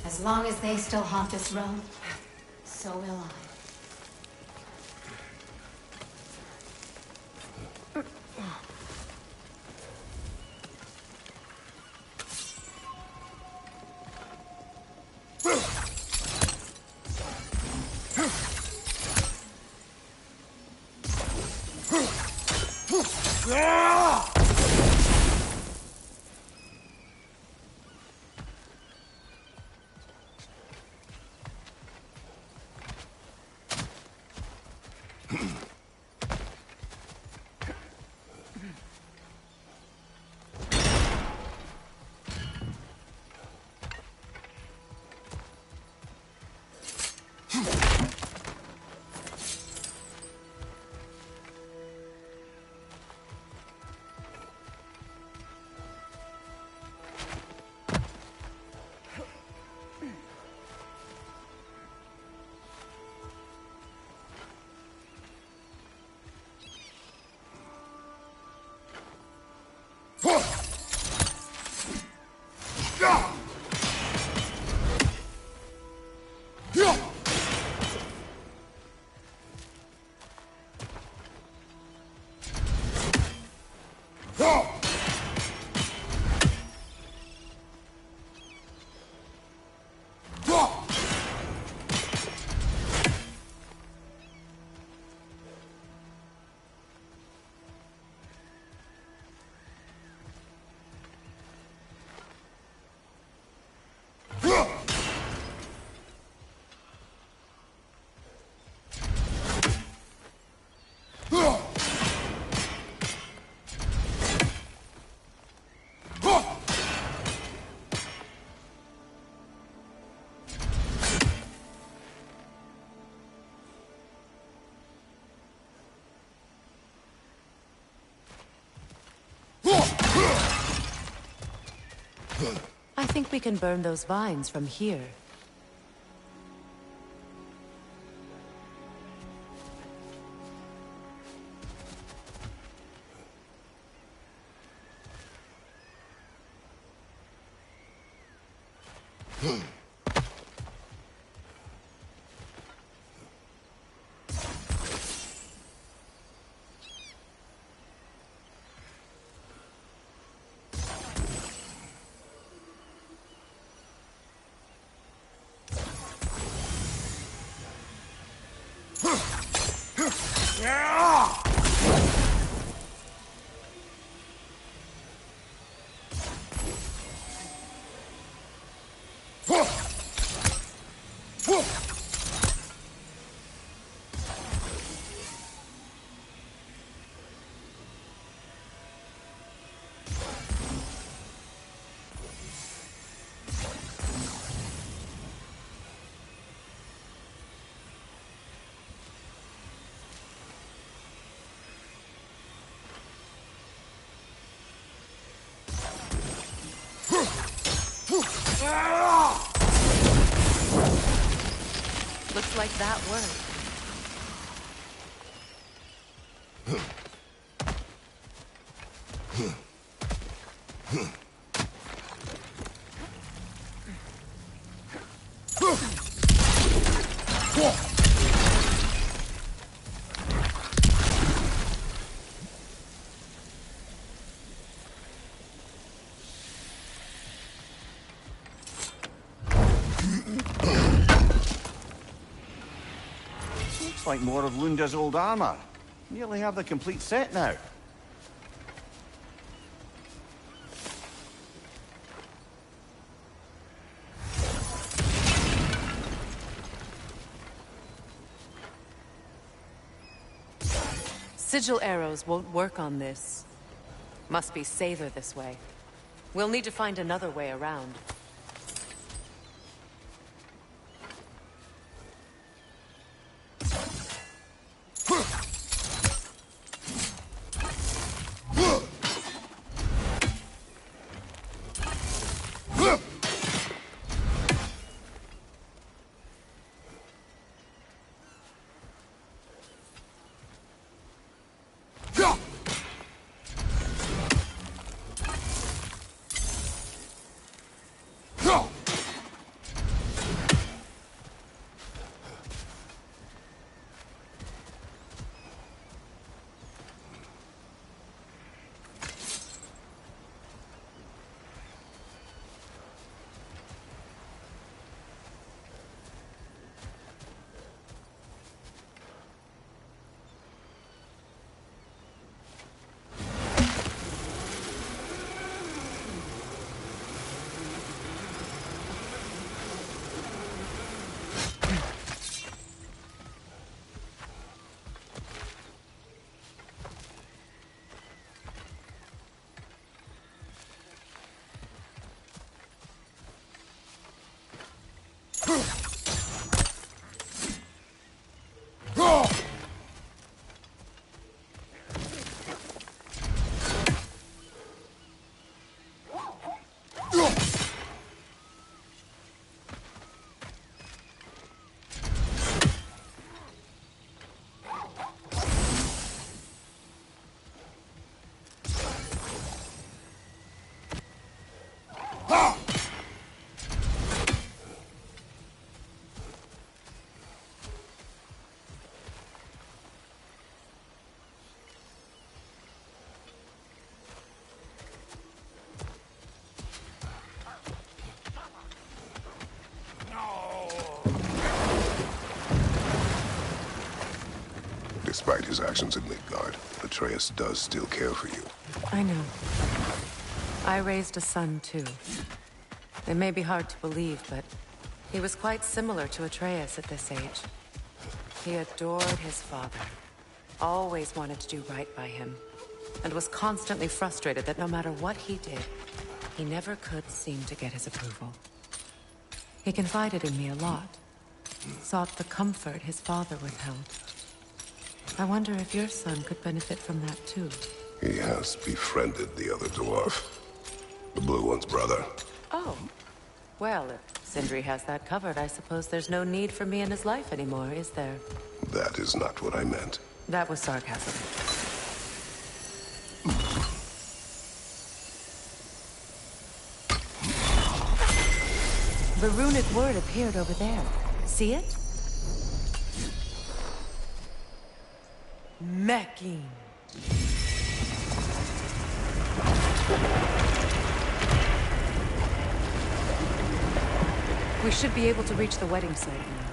As long as they still haunt this realm, so will I. I think we can burn those vines from here. Looks like that worked. Looks like more of Lunda's old armor. Nearly have the complete set now. Sigil arrows won't work on this. Must be safer this way. We'll need to find another way around. Despite his actions in Midgard, Atreus does still care for you. I know. I raised a son, too. It may be hard to believe, but he was quite similar to Atreus at this age. He adored his father, always wanted to do right by him, and was constantly frustrated that no matter what he did, he never could seem to get his approval. He confided in me a lot, sought the comfort his father withheld. I wonder if your son could benefit from that, too. He has befriended the other dwarf. The blue one's brother. Oh. Well, if Sindri has that covered, I suppose there's no need for me in his life anymore, is there? That is not what I meant. That was sarcasm. The runic word appeared over there. See it? Mecking. We should be able to reach the wedding site now.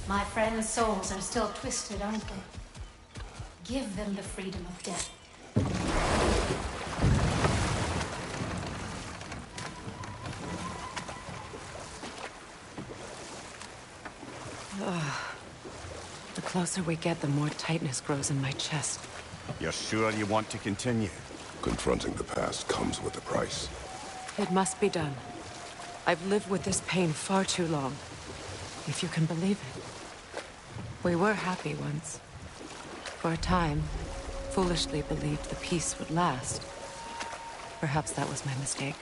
My friends' souls are still twisted, aren't they? Give them the freedom of death. The closer we get, the more tightness grows in my chest. You're sure you want to continue? Confronting the past comes with a price. It must be done. I've lived with this pain far too long. If you can believe it. We were happy once. For a time, foolishly believed the peace would last. Perhaps that was my mistake.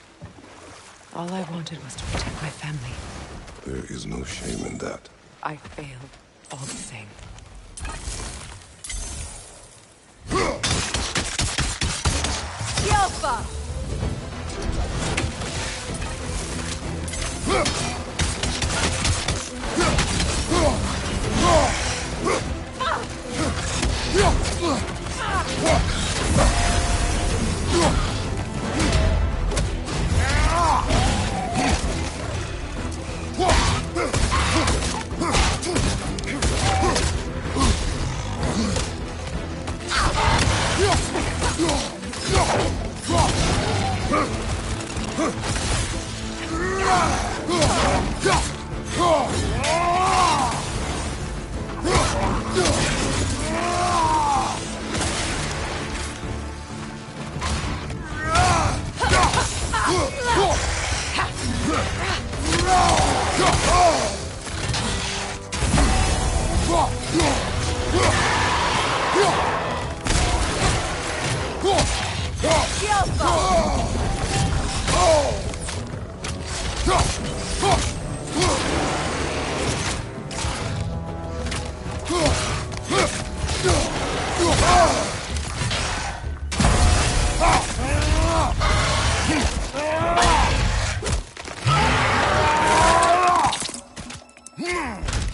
All I wanted was to protect my family. There is no shame in that. I failed, all the same. Yelpa!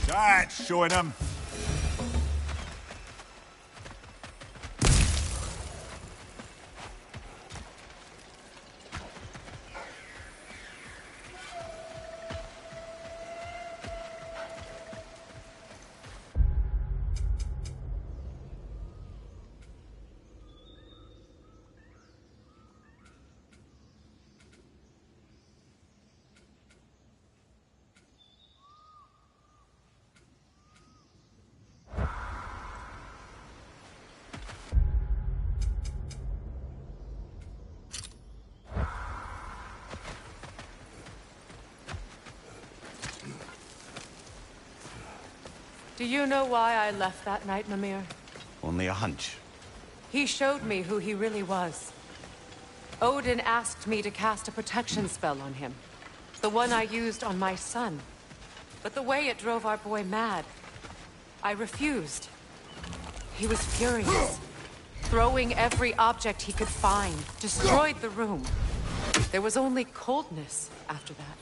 That's showing him. Do you know why I left that night, Mimir? Only a hunch. He showed me who he really was. Odin asked me to cast a protection spell on him. The one I used on my son. But the way it drove our boy mad, I refused. He was furious, throwing every object he could find, destroyed the room. There was only coldness after that.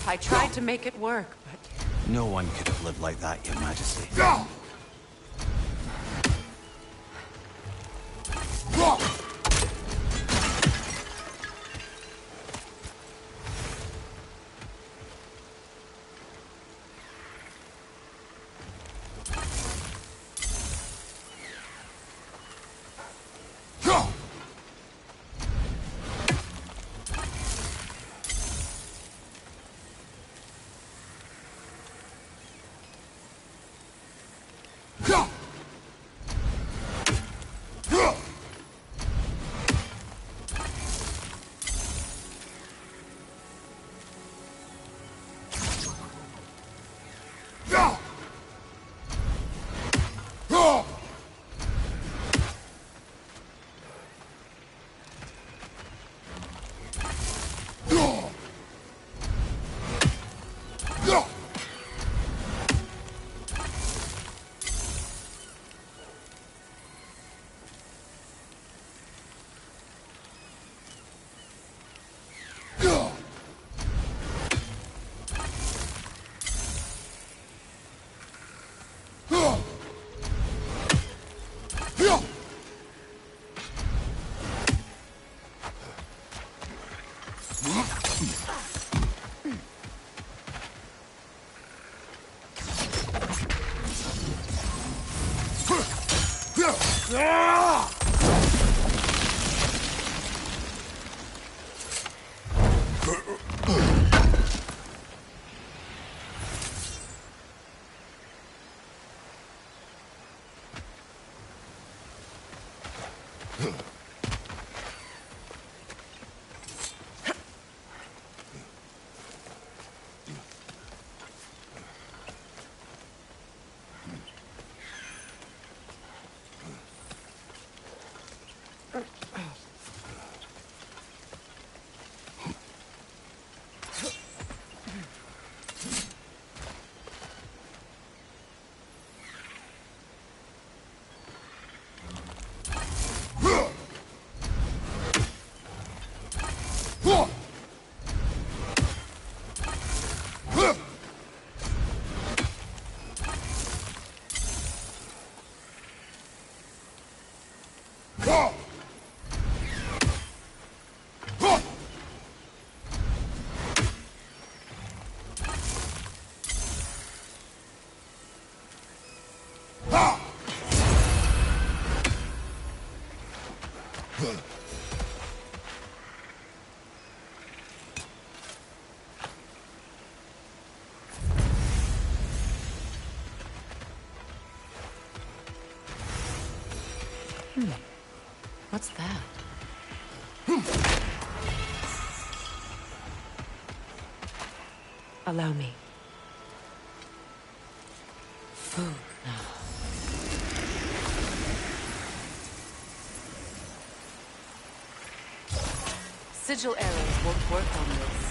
I tried to make it work, but... No one could have lived like that, Your Majesty. What's that? Allow me. Food now. Sigil arrows won't work on this.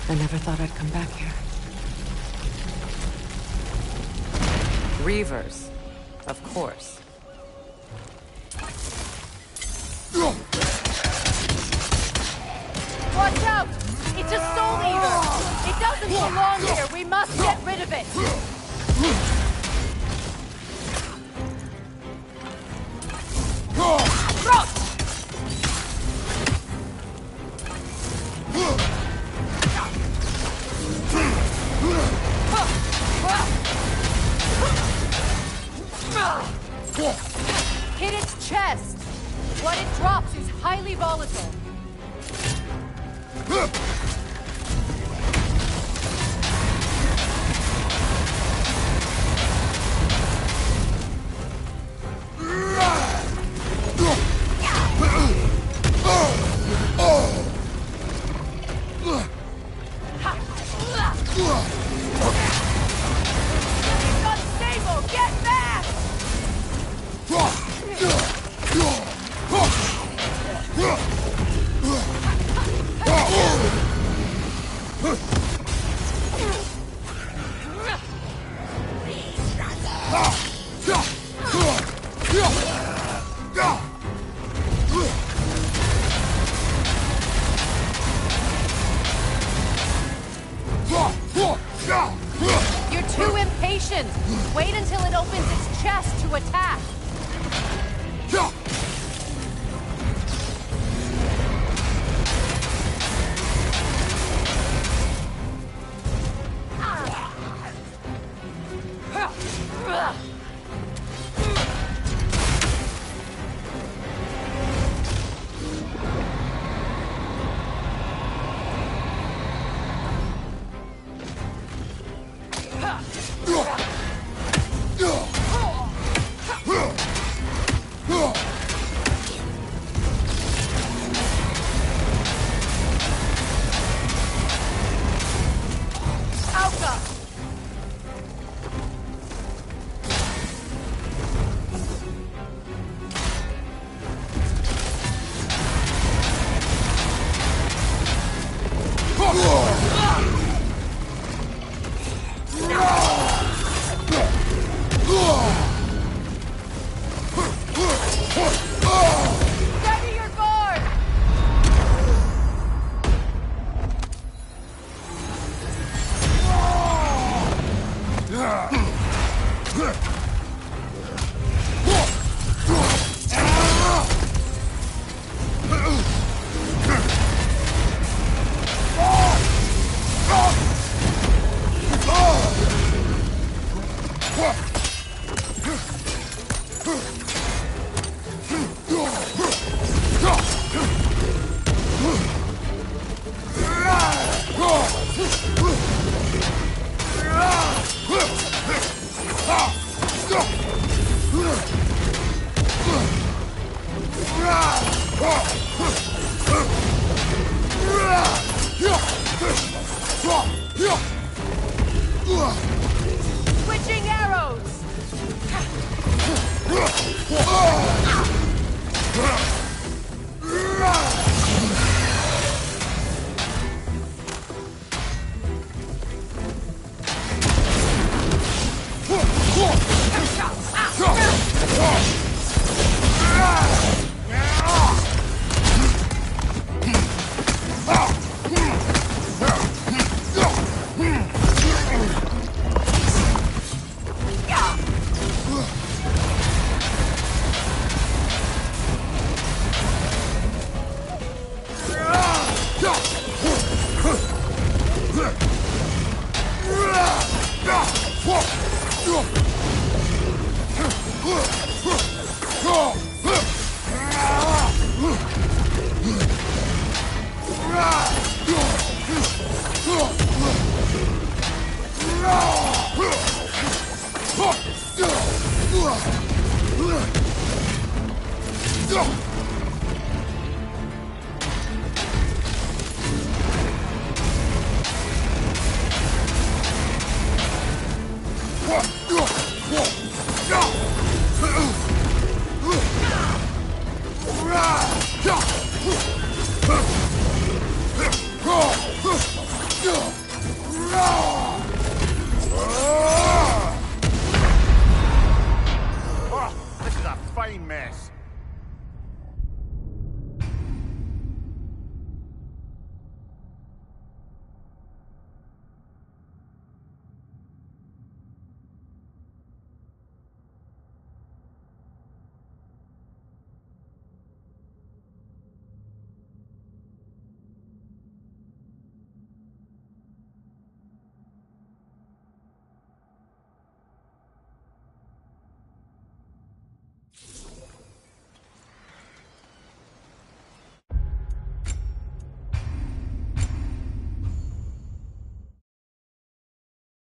I never thought I'd come back here. Reavers, of course. Watch out! It's a soul eater! It doesn't belong here! We must get rid of it! Hit its chest! What it drops is highly volatile. You're too impatient. Wait until it opens its chest to attack. Ready your guard! Switching arrows! Oh, this is a fine mess.